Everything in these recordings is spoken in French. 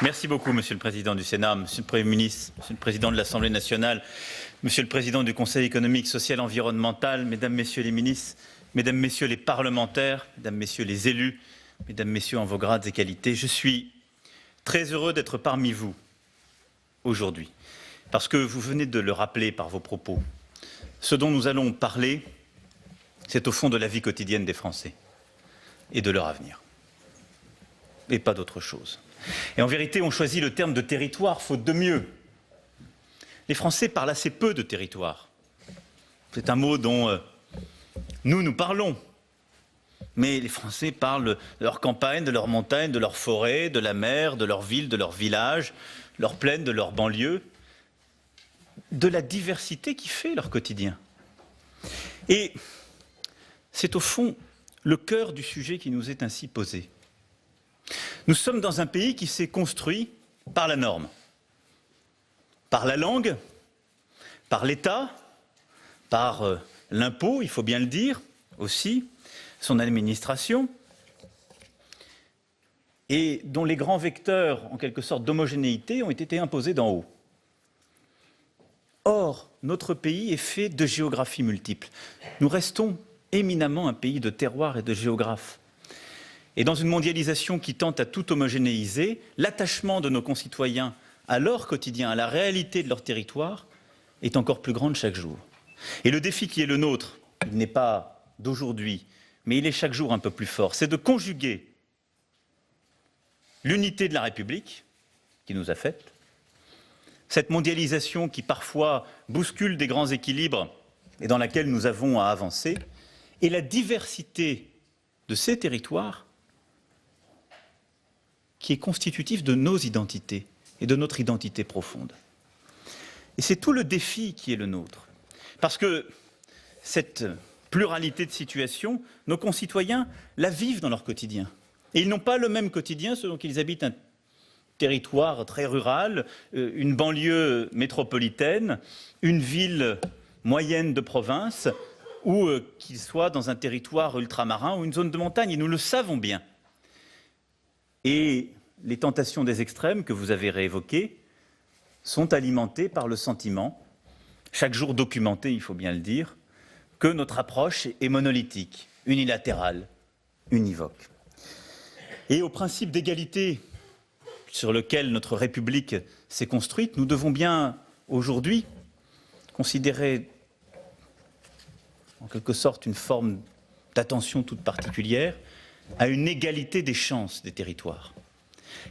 Merci beaucoup, Monsieur le Président du Sénat, Monsieur le Premier ministre, Monsieur le Président de l'Assemblée nationale, Monsieur le Président du Conseil économique, social et environnemental, Mesdames, Messieurs les ministres, Mesdames, Messieurs les parlementaires, Mesdames, Messieurs les élus, Mesdames, Messieurs en vos grades et qualités, je suis très heureux d'être parmi vous aujourd'hui, parce que vous venez de le rappeler par vos propos. Ce dont nous allons parler, c'est au fond de la vie quotidienne des Français et de leur avenir, et pas d'autre chose. Et en vérité, on choisit le terme de territoire faute de mieux. Les Français parlent assez peu de territoire. C'est un mot dont nous parlons. Mais les Français parlent de leur campagne, de leur montagne, de leur forêt, de la mer, de leur ville, de leur village, de leur plaine, de leur banlieue, de la diversité qui fait leur quotidien. Et c'est au fond le cœur du sujet qui nous est ainsi posé. Nous sommes dans un pays qui s'est construit par la norme, par la langue, par l'État, par l'impôt, il faut bien le dire, aussi, son administration, et dont les grands vecteurs, en quelque sorte, d'homogénéité ont été imposés d'en haut. Or, notre pays est fait de géographies multiples. Nous restons éminemment un pays de terroirs et de géographes. Et dans une mondialisation qui tente à tout homogénéiser, l'attachement de nos concitoyens à leur quotidien, à la réalité de leur territoire, est encore plus grande chaque jour. Et le défi qui est le nôtre, il n'est pas d'aujourd'hui, mais il est chaque jour un peu plus fort, c'est de conjuguer l'unité de la République, qui nous a faite, cette mondialisation qui parfois bouscule des grands équilibres et dans laquelle nous avons à avancer, et la diversité de ces territoires qui est constitutif de nos identités et de notre identité profonde. Et c'est tout le défi qui est le nôtre. Parce que cette pluralité de situations, nos concitoyens la vivent dans leur quotidien. Et ils n'ont pas le même quotidien selon qu'ils habitent un territoire très rural, une banlieue métropolitaine, une ville moyenne de province, ou qu'ils soient dans un territoire ultramarin ou une zone de montagne. Et nous le savons bien. Et les tentations des extrêmes que vous avez réévoquées sont alimentées par le sentiment, chaque jour documenté, il faut bien le dire, que notre approche est monolithique, unilatérale, univoque. Et au principe d'égalité sur lequel notre République s'est construite, nous devons bien aujourd'hui considérer en quelque sorte une forme d'attention toute particulière à une égalité des chances des territoires.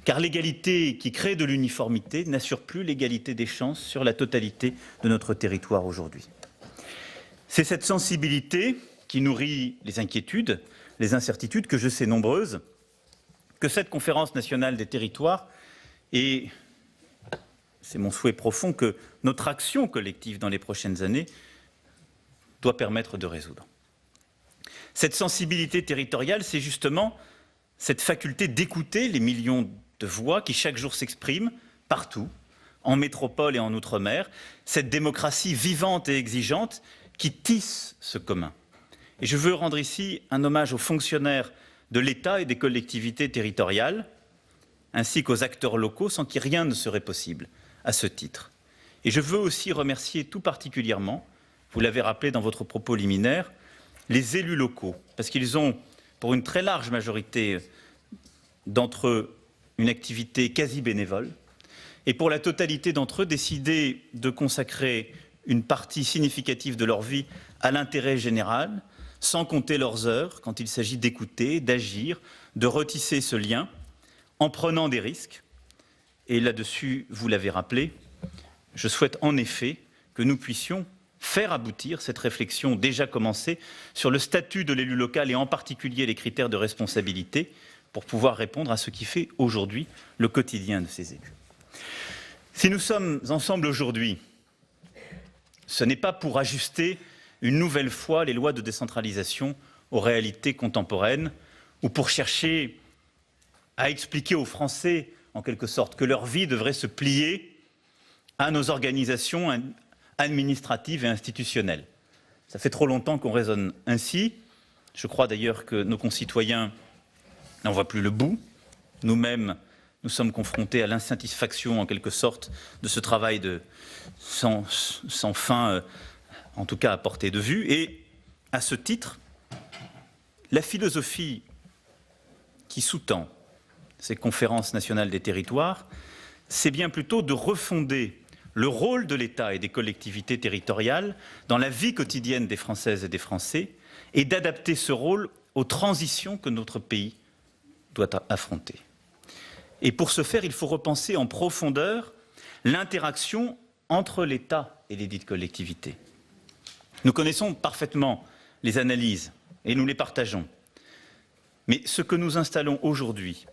Car l'égalité qui crée de l'uniformité n'assure plus l'égalité des chances sur la totalité de notre territoire aujourd'hui. C'est cette sensibilité qui nourrit les inquiétudes, les incertitudes, que je sais nombreuses, que cette conférence nationale des territoires, et c'est mon souhait profond que notre action collective dans les prochaines années doit permettre de résoudre. Cette sensibilité territoriale, c'est justement cette faculté d'écouter les millions de voix qui chaque jour s'expriment partout, en métropole et en outre-mer, cette démocratie vivante et exigeante qui tisse ce commun. Et je veux rendre ici un hommage aux fonctionnaires de l'État et des collectivités territoriales, ainsi qu'aux acteurs locaux, sans qui rien ne serait possible à ce titre. Et je veux aussi remercier tout particulièrement, vous l'avez rappelé dans votre propos liminaire, les élus locaux, parce qu'ils ont, pour une très large majorité d'entre eux, une activité quasi bénévole, et pour la totalité d'entre eux, décidé de consacrer une partie significative de leur vie à l'intérêt général, sans compter leurs heures, quand il s'agit d'écouter, d'agir, de retisser ce lien, en prenant des risques. Et là-dessus, vous l'avez rappelé, je souhaite en effet que nous puissions faire aboutir cette réflexion déjà commencée sur le statut de l'élu local et en particulier les critères de responsabilité pour pouvoir répondre à ce qui fait aujourd'hui le quotidien de ces élus. Si nous sommes ensemble aujourd'hui, ce n'est pas pour ajuster une nouvelle fois les lois de décentralisation aux réalités contemporaines ou pour chercher à expliquer aux Français, en quelque sorte, que leur vie devrait se plier à nos organisations administratives et institutionnelles. Ça fait trop longtemps qu'on raisonne ainsi. Je crois d'ailleurs que nos concitoyens n'en voient plus le bout. Nous-mêmes, Nous sommes confrontés à l'insatisfaction, en quelque sorte, de ce travail sans fin, en tout cas à portée de vue. Et à ce titre, la philosophie qui sous-tend ces conférences nationales des territoires, c'est bien plutôt de refonder le rôle de l'État et des collectivités territoriales dans la vie quotidienne des Françaises et des Français et d'adapter ce rôle aux transitions que notre pays doit affronter. Et pour ce faire, il faut repenser en profondeur l'interaction entre l'État et les dites collectivités. Nous connaissons parfaitement les analyses et nous les partageons. Mais ce que nous installons aujourd'hui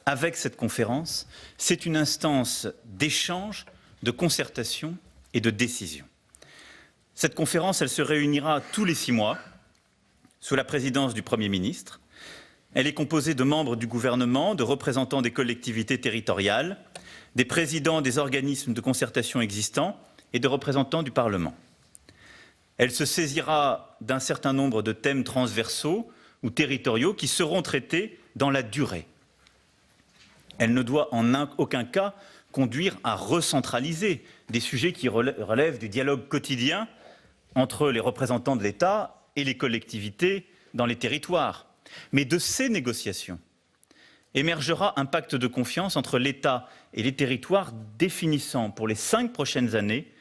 avec cette conférence, c'est une instance d'échange, de concertation et de décision. Cette conférence, elle se réunira tous les 6 mois sous la présidence du Premier ministre. Elle est composée de membres du gouvernement, de représentants des collectivités territoriales, des présidents des organismes de concertation existants et de représentants du Parlement. Elle se saisira d'un certain nombre de thèmes transversaux ou territoriaux qui seront traités dans la durée. Elle ne doit en aucun cas conduire à recentraliser des sujets qui relèvent du dialogue quotidien entre les représentants de l'État et les collectivités dans les territoires. Mais de ces négociations émergera un pacte de confiance entre l'État et les territoires définissant pour les 5 prochaines années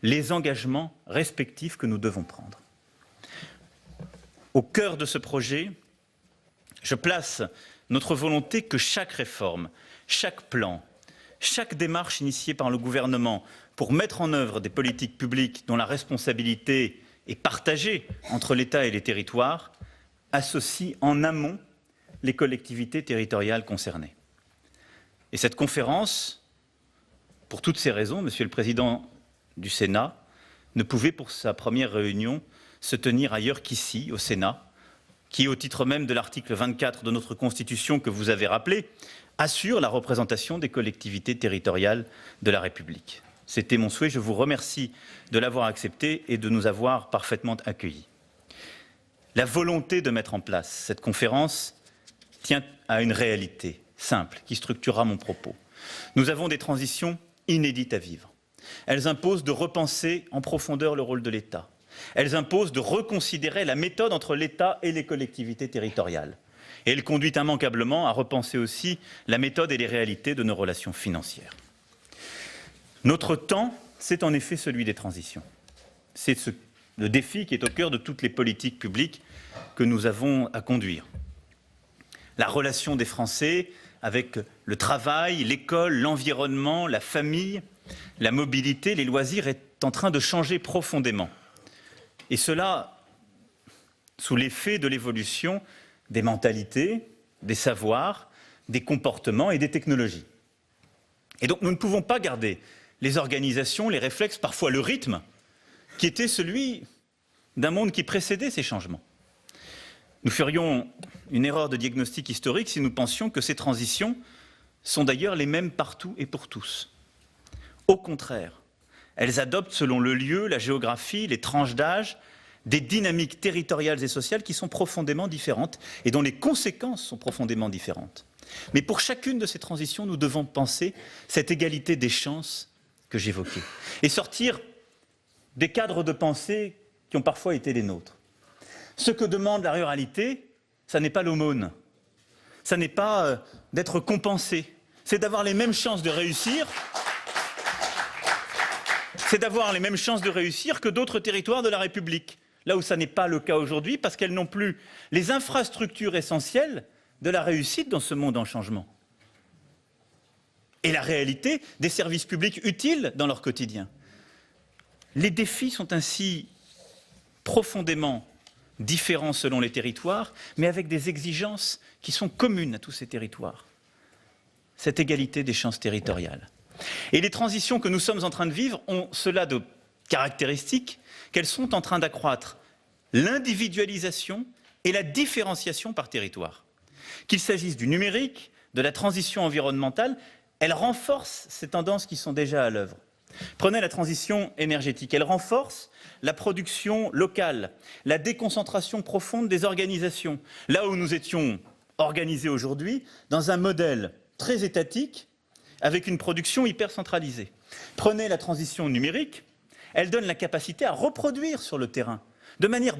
les engagements respectifs que nous devons prendre. Au cœur de ce projet, je place notre volonté que chaque réforme, chaque plan, chaque démarche initiée par le gouvernement pour mettre en œuvre des politiques publiques dont la responsabilité est partagée entre l'État et les territoires associe en amont les collectivités territoriales concernées. Et cette conférence, pour toutes ces raisons, Monsieur le Président du Sénat, ne pouvait pour sa première réunion se tenir ailleurs qu'ici, au Sénat, qui, au titre même de l'article 24 de notre Constitution que vous avez rappelé, assure la représentation des collectivités territoriales de la République. C'était mon souhait, je vous remercie de l'avoir accepté et de nous avoir parfaitement accueillis. La volonté de mettre en place cette conférence tient à une réalité simple qui structurera mon propos. Nous avons des transitions inédites à vivre. Elles imposent de repenser en profondeur le rôle de l'État. Elles imposent de reconsidérer la méthode entre l'État et les collectivités territoriales. Et elle conduit immanquablement à repenser aussi la méthode et les réalités de nos relations financières. Notre temps, c'est en effet celui des transitions. C'est le défi qui est au cœur de toutes les politiques publiques que nous avons à conduire. La relation des Français avec le travail, l'école, l'environnement, la famille, la mobilité, les loisirs est en train de changer profondément. Et cela sous l'effet de l'évolution des mentalités, des savoirs, des comportements et des technologies. Et donc nous ne pouvons pas garder les organisations, les réflexes, parfois le rythme, qui était celui d'un monde qui précédait ces changements. Nous ferions une erreur de diagnostic historique si nous pensions que ces transitions sont d'ailleurs les mêmes partout et pour tous. Au contraire, elles adoptent selon le lieu, la géographie, les tranches d'âge, des dynamiques territoriales et sociales qui sont profondément différentes et dont les conséquences sont profondément différentes. Mais pour chacune de ces transitions, nous devons penser cette égalité des chances que j'évoquais et sortir des cadres de pensée qui ont parfois été les nôtres. Ce que demande la ruralité, ça n'est pas l'aumône, ça n'est pas d'être compensé, c'est d'avoir les mêmes chances de réussir. C'est d'avoir les mêmes chances de réussir que d'autres territoires de la République, là où ça n'est pas le cas aujourd'hui, parce qu'elles n'ont plus les infrastructures essentielles de la réussite dans ce monde en changement. Et la réalité des services publics utiles dans leur quotidien. Les défis sont ainsi profondément différents selon les territoires, mais avec des exigences qui sont communes à tous ces territoires. Cette égalité des chances territoriales. Et les transitions que nous sommes en train de vivre ont cela de caractéristique qu'elles sont en train d'accroître l'individualisation et la différenciation par territoire. Qu'il s'agisse du numérique, de la transition environnementale, elles renforcent ces tendances qui sont déjà à l'œuvre. Prenez la transition énergétique, elle renforce la production locale, la déconcentration profonde des organisations. Là où nous étions organisés aujourd'hui, dans un modèle très étatique, avec une production hyper centralisée. Prenez la transition numérique, elle donne la capacité à reproduire sur le terrain, de manière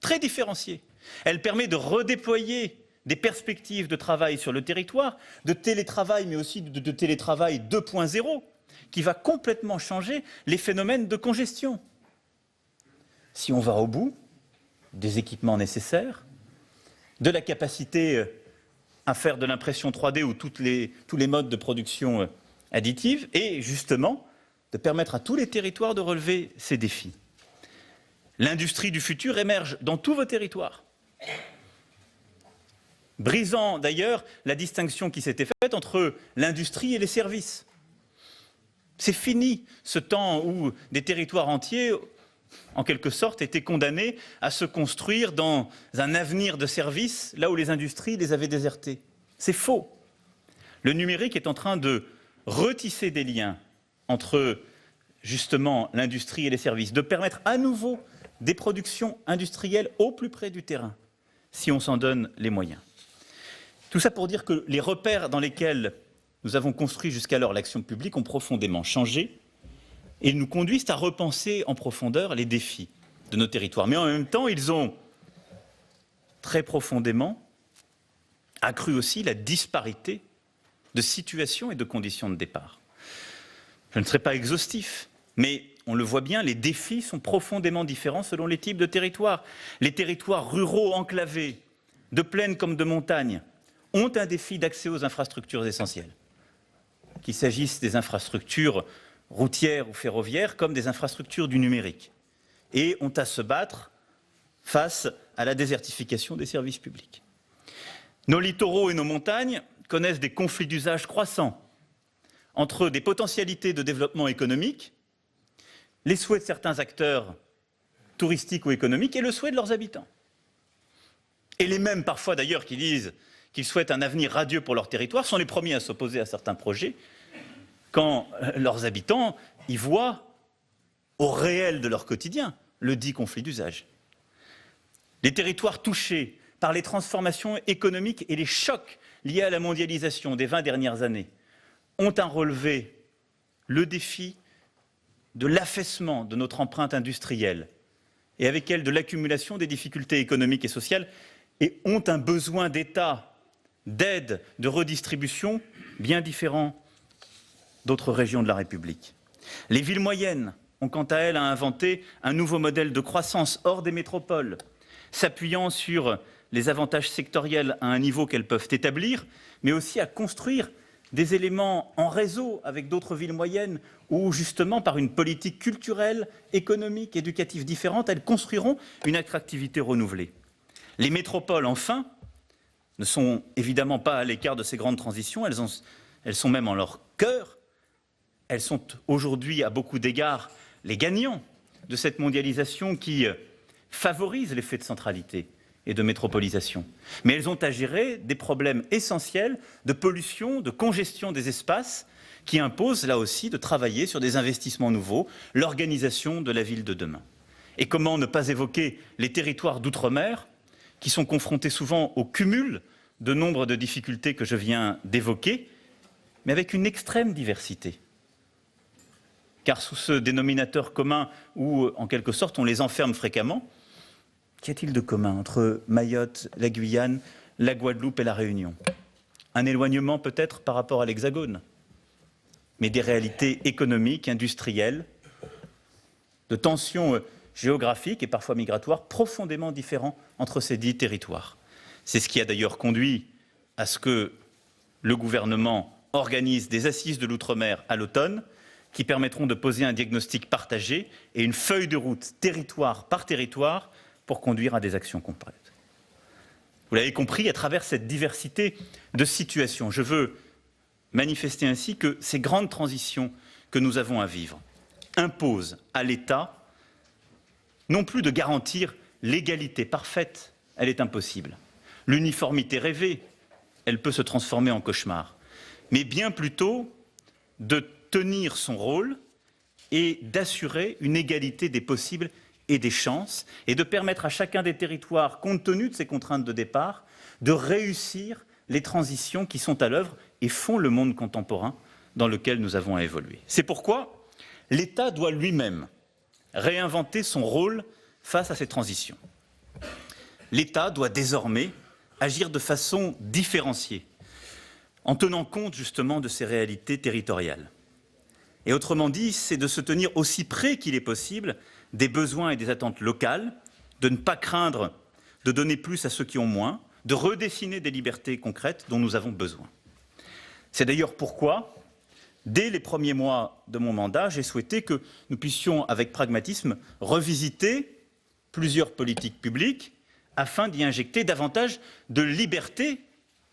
très différenciée. Elle permet de redéployer des perspectives de travail sur le territoire, de télétravail, mais aussi de télétravail 2.0, qui va complètement changer les phénomènes de congestion. Si on va au bout des équipements nécessaires, de la capacité à faire de l'impression 3D ou tous les modes de production additive, et justement de permettre à tous les territoires de relever ces défis. L'industrie du futur émerge dans tous vos territoires, brisant d'ailleurs la distinction qui s'était faite entre l'industrie et les services. C'est fini ce temps où des territoires entiers, en quelque sorte, étaient condamnés à se construire dans un avenir de services, là où les industries les avaient désertés. C'est faux. Le numérique est en train de retisser des liens entre, justement, l'industrie et les services, de permettre à nouveau des productions industrielles au plus près du terrain, si on s'en donne les moyens. Tout ça pour dire que les repères dans lesquels nous avons construit jusqu'alors l'action publique ont profondément changé et nous conduisent à repenser en profondeur les défis de nos territoires. Mais en même temps, ils ont très profondément accru aussi la disparité de situations et de conditions de départ. Je ne serai pas exhaustif, mais on le voit bien, les défis sont profondément différents selon les types de territoires. Les territoires ruraux enclavés, de plaine comme de montagne, ont un défi d'accès aux infrastructures essentielles, qu'il s'agisse des infrastructures routières ou ferroviaires comme des infrastructures du numérique, et ont à se battre face à la désertification des services publics. Nos littoraux et nos montagnes connaissent des conflits d'usage croissants entre des potentialités de développement économique, les souhaits de certains acteurs touristiques ou économiques et le souhait de leurs habitants. Et les mêmes parfois d'ailleurs qui disent qu'ils souhaitent un avenir radieux pour leur territoire sont les premiers à s'opposer à certains projets quand leurs habitants y voient au réel de leur quotidien le dit conflit d'usage. Les territoires touchés par les transformations économiques et les chocs liés à la mondialisation des 20 dernières années ont à relever le défi de l'affaissement de notre empreinte industrielle et avec elle de l'accumulation des difficultés économiques et sociales et ont un besoin d'État, d'aide, de redistribution bien différent d'autres régions de la République. Les villes moyennes ont quant à elles à inventer un nouveau modèle de croissance hors des métropoles, s'appuyant sur les avantages sectoriels à un niveau qu'elles peuvent établir, mais aussi à construire des éléments en réseau avec d'autres villes moyennes où, justement, par une politique culturelle, économique, éducative différente, elles construiront une attractivité renouvelée. Les métropoles, enfin, ne sont évidemment pas à l'écart de ces grandes transitions, elles sont même en leur cœur. Elles sont aujourd'hui, à beaucoup d'égards, les gagnants de cette mondialisation qui favorise l'effet de centralité et de métropolisation. Mais elles ont à gérer des problèmes essentiels de pollution, de congestion des espaces, qui imposent là aussi de travailler sur des investissements nouveaux, l'organisation de la ville de demain. Et comment ne pas évoquer les territoires d'outre-mer, qui sont confrontés souvent au cumul de nombre de difficultés que je viens d'évoquer, mais avec une extrême diversité. Car sous ce dénominateur commun où, en quelque sorte, on les enferme fréquemment, qu'y a-t-il de commun entre Mayotte, la Guyane, la Guadeloupe et la Réunion? Un éloignement peut-être par rapport à l'Hexagone, mais des réalités économiques, industrielles, de tensions géographiques et parfois migratoires profondément différents entre ces dits territoires. C'est ce qui a d'ailleurs conduit à ce que le gouvernement organise des assises de l'outre-mer à l'automne, qui permettront de poser un diagnostic partagé et une feuille de route territoire par territoire pour conduire à des actions concrètes. Vous l'avez compris, à travers cette diversité de situations, je veux manifester ainsi que ces grandes transitions que nous avons à vivre imposent à l'État non plus de garantir l'égalité parfaite, elle est impossible. L'uniformité rêvée, elle peut se transformer en cauchemar, mais bien plutôt de tenir son rôle et d'assurer une égalité des possibles et des chances, et de permettre à chacun des territoires, compte tenu de ces contraintes de départ, de réussir les transitions qui sont à l'œuvre et font le monde contemporain dans lequel nous avons à évoluer. C'est pourquoi l'État doit lui-même réinventer son rôle face à ces transitions. L'État doit désormais agir de façon différenciée, en tenant compte justement de ces réalités territoriales. Et autrement dit, c'est de se tenir aussi près qu'il est possible des besoins et des attentes locales, de ne pas craindre de donner plus à ceux qui ont moins, de redessiner des libertés concrètes dont nous avons besoin. C'est d'ailleurs pourquoi, dès les premiers mois de mon mandat, j'ai souhaité que nous puissions, avec pragmatisme, revisiter plusieurs politiques publiques afin d'y injecter davantage de liberté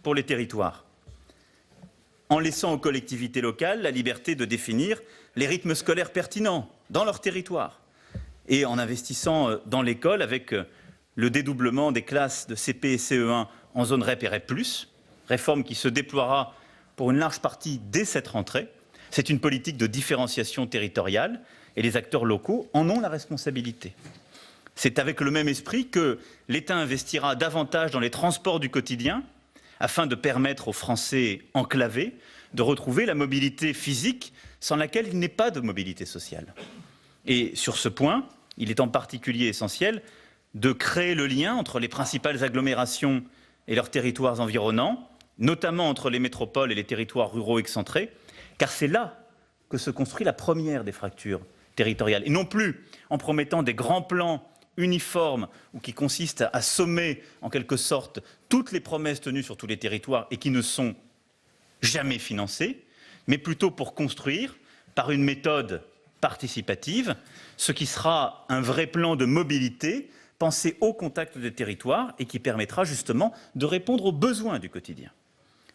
pour les territoires, en laissant aux collectivités locales la liberté de définir les rythmes scolaires pertinents dans leur territoire et en investissant dans l'école avec le dédoublement des classes de CP et CE1 en zone REP et REP+, réforme qui se déploiera pour une large partie dès cette rentrée. C'est une politique de différenciation territoriale et les acteurs locaux en ont la responsabilité. C'est avec le même esprit que l'État investira davantage dans les transports du quotidien afin de permettre aux Français enclavés de retrouver la mobilité physique sans laquelle il n'est pas de mobilité sociale. Et sur ce point, il est en particulier essentiel de créer le lien entre les principales agglomérations et leurs territoires environnants, notamment entre les métropoles et les territoires ruraux excentrés, car c'est là que se construit la première des fractures territoriales, et non plus en promettant des grands plans uniformes ou qui consistent à sommer en quelque sorte toutes les promesses tenues sur tous les territoires et qui ne sont jamais financées, mais plutôt pour construire par une méthode participative ce qui sera un vrai plan de mobilité pensé au contact des territoires et qui permettra justement de répondre aux besoins du quotidien.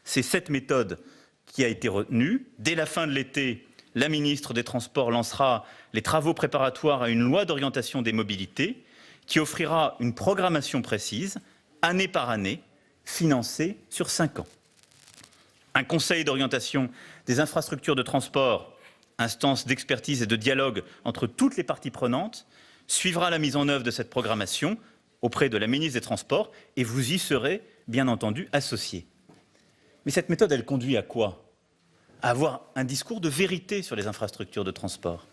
C'est cette méthode qui a été retenue. Dès la fin de l'été, la ministre des Transports lancera les travaux préparatoires à une loi d'orientation des mobilités qui offrira une programmation précise, année par année, financée sur 5 ans. Un conseil d'orientation des infrastructures de transport, instance d'expertise et de dialogue entre toutes les parties prenantes, suivra la mise en œuvre de cette programmation auprès de la ministre des Transports et vous y serez, bien entendu, associés. Mais cette méthode, elle conduit à quoi? À avoir un discours de vérité sur les infrastructures de transport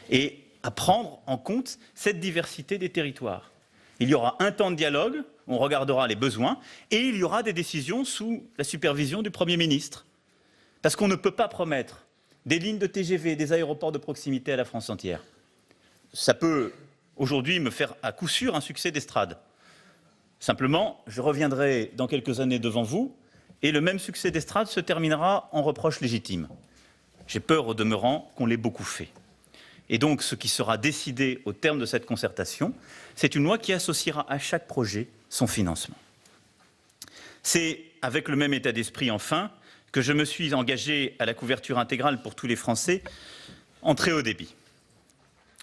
et à prendre en compte cette diversité des territoires. Il y aura un temps de dialogue, on regardera les besoins, et il y aura des décisions sous la supervision du Premier ministre. Parce qu'on ne peut pas promettre des lignes de TGV, des aéroports de proximité à la France entière. Ça peut aujourd'hui me faire à coup sûr un succès d'estrade. Simplement, je reviendrai dans quelques années devant vous, et le même succès d'estrade se terminera en reproche légitime. J'ai peur au demeurant qu'on l'ait beaucoup fait. Et donc, ce qui sera décidé au terme de cette concertation, c'est une loi qui associera à chaque projet son financement. C'est avec le même état d'esprit, enfin, que je me suis engagé à la couverture intégrale pour tous les Français en très haut débit.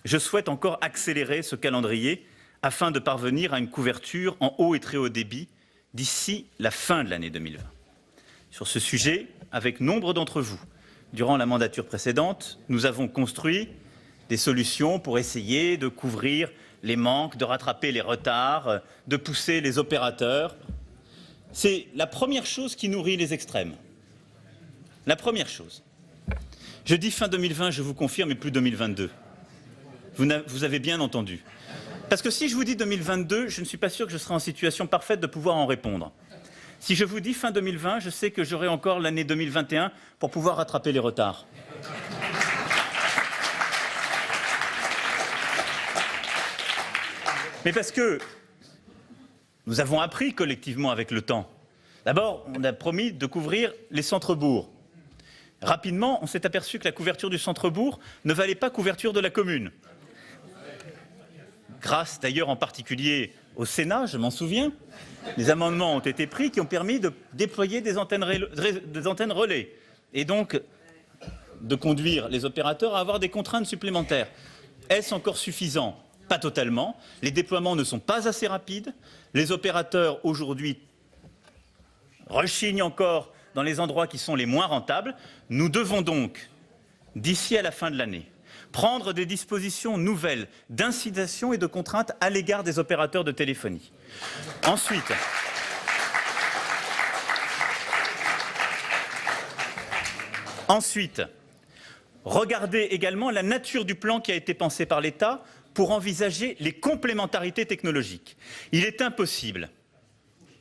Je souhaite encore accélérer ce calendrier afin de parvenir à une couverture en haut et très haut débit d'ici la fin de l'année 2020. Sur ce sujet, avec nombre d'entre vous, durant la mandature précédente, nous avons construit des solutions pour essayer de couvrir les manques, de rattraper les retards, de pousser les opérateurs. C'est la première chose qui nourrit les extrêmes. La première chose. Je dis fin 2020, je vous confirme, et plus 2022. Vous avez bien entendu. Parce que si je vous dis 2022, je ne suis pas sûr que je serai en situation parfaite de pouvoir en répondre. Si je vous dis fin 2020, je sais que j'aurai encore l'année 2021 pour pouvoir rattraper les retards. Mais parce que nous avons appris collectivement avec le temps. D'abord, on a promis de couvrir les centres-bourgs. Rapidement, on s'est aperçu que la couverture du centre-bourg ne valait pas couverture de la commune. Grâce d'ailleurs en particulier au Sénat, je m'en souviens, les amendements ont été pris qui ont permis de déployer des antennes relais et donc de conduire les opérateurs à avoir des contraintes supplémentaires. Est-ce encore suffisant? Pas totalement. Les déploiements ne sont pas assez rapides. Les opérateurs aujourd'hui rechignent encore dans les endroits qui sont les moins rentables. Nous devons donc, d'ici à la fin de l'année, prendre des dispositions nouvelles d'incitation et de contrainte à l'égard des opérateurs de téléphonie. Ensuite, regardez également la nature du plan qui a été pensé par l'État pour envisager les complémentarités technologiques. Il est impossible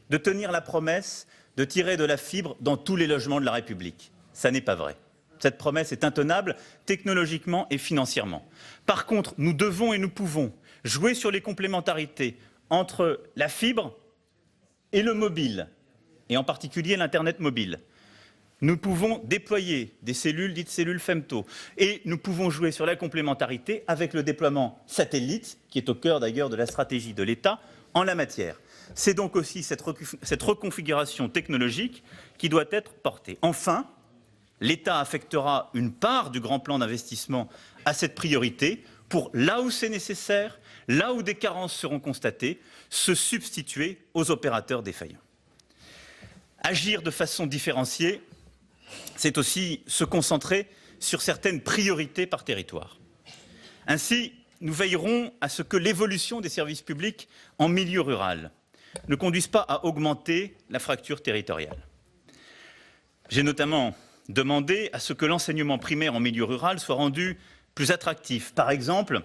de tenir la promesse de tirer de la fibre dans tous les logements de la République. Ça n'est pas vrai. Cette promesse est intenable technologiquement et financièrement. Par contre, nous devons et nous pouvons jouer sur les complémentarités entre la fibre et le mobile, et en particulier l'Internet mobile. Nous pouvons déployer des cellules dites cellules femto, et nous pouvons jouer sur la complémentarité avec le déploiement satellite, qui est au cœur d'ailleurs de la stratégie de l'État en la matière. C'est donc aussi cette reconfiguration technologique qui doit être portée. Enfin, l'État affectera une part du grand plan d'investissement à cette priorité pour, là où c'est nécessaire, là où des carences seront constatées, se substituer aux opérateurs défaillants. Agir de façon différenciée, c'est aussi se concentrer sur certaines priorités par territoire. Ainsi, nous veillerons à ce que l'évolution des services publics en milieu rural ne conduise pas à augmenter la fracture territoriale. J'ai notamment demandé à ce que l'enseignement primaire en milieu rural soit rendu plus attractif, par exemple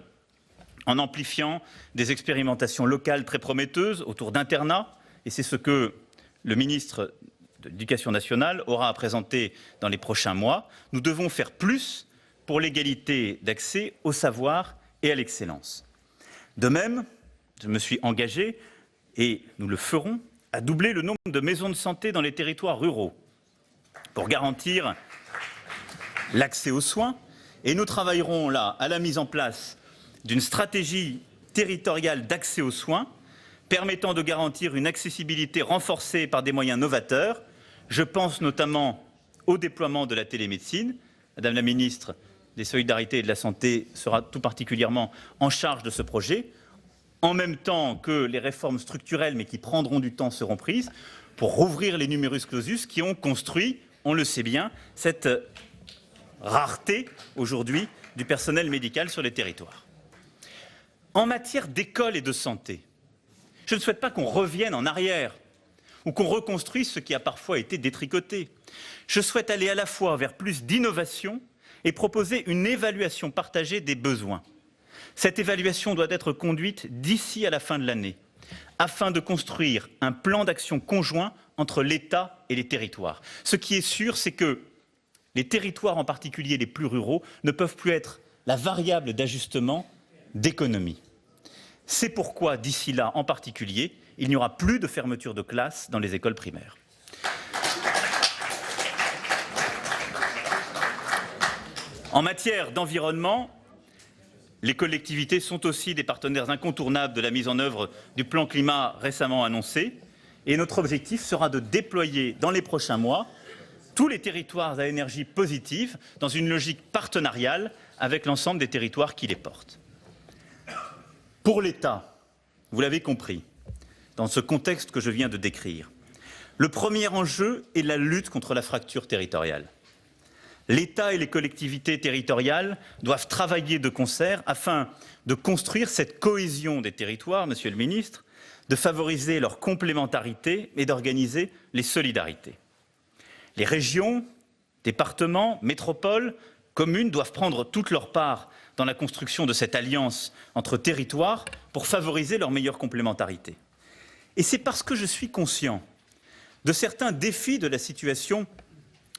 en amplifiant des expérimentations locales très prometteuses autour d'internats, et c'est ce que le ministre de l'Éducation nationale aura à présenter dans les prochains mois. Nous devons faire plus pour l'égalité d'accès au savoir et à l'excellence. De même, je me suis engagé, et nous le ferons, à doubler le nombre de maisons de santé dans les territoires ruraux pour garantir l'accès aux soins, et nous travaillerons là à la mise en place d'une stratégie territoriale d'accès aux soins permettant de garantir une accessibilité renforcée par des moyens novateurs. Je pense notamment au déploiement de la télémédecine. Madame la ministre des Solidarités et de la Santé sera tout particulièrement en charge de ce projet, en même temps que les réformes structurelles, mais qui prendront du temps, seront prises pour rouvrir les numerus clausus qui ont construit, on le sait bien, cette rareté aujourd'hui du personnel médical sur les territoires. En matière d'école et de santé, je ne souhaite pas qu'on revienne en arrière ou qu'on reconstruise ce qui a parfois été détricoté. Je souhaite aller à la fois vers plus d'innovation et proposer une évaluation partagée des besoins. Cette évaluation doit être conduite d'ici à la fin de l'année, afin de construire un plan d'action conjoint entre l'État et les territoires. Ce qui est sûr, c'est que les territoires, en particulier les plus ruraux, ne peuvent plus être la variable d'ajustement d'économie. C'est pourquoi, d'ici là, en particulier, il n'y aura plus de fermeture de classes dans les écoles primaires. En matière d'environnement, les collectivités sont aussi des partenaires incontournables de la mise en œuvre du plan climat récemment annoncé. Et notre objectif sera de déployer dans les prochains mois tous les territoires à énergie positive dans une logique partenariale avec l'ensemble des territoires qui les portent. Pour l'État, vous l'avez compris, dans ce contexte que je viens de décrire, le premier enjeu est la lutte contre la fracture territoriale. L'État et les collectivités territoriales doivent travailler de concert afin de construire cette cohésion des territoires, Monsieur le Ministre, de favoriser leur complémentarité et d'organiser les solidarités. Les régions, départements, métropoles, communes doivent prendre toute leur part dans la construction de cette alliance entre territoires pour favoriser leur meilleure complémentarité. Et c'est parce que je suis conscient de certains défis de la situation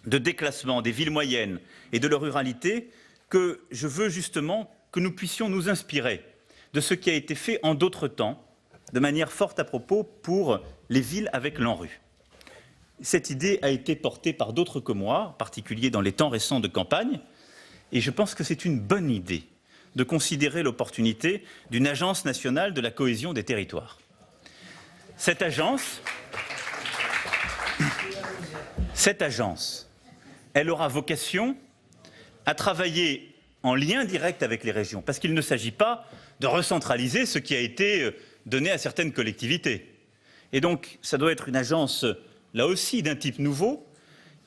de déclassement des villes moyennes et de leur ruralité que je veux justement que nous puissions nous inspirer de ce qui a été fait en d'autres temps, de manière forte à propos pour les villes avec l'ANRU. Cette idée a été portée par d'autres que moi, en particulier dans les temps récents de campagne, et je pense que c'est une bonne idée de considérer l'opportunité d'une agence nationale de la cohésion des territoires. Cette agence, elle aura vocation à travailler en lien direct avec les régions, parce qu'il ne s'agit pas de recentraliser ce qui a été donné à certaines collectivités. Et donc, ça doit être une agence, là aussi, d'un type nouveau,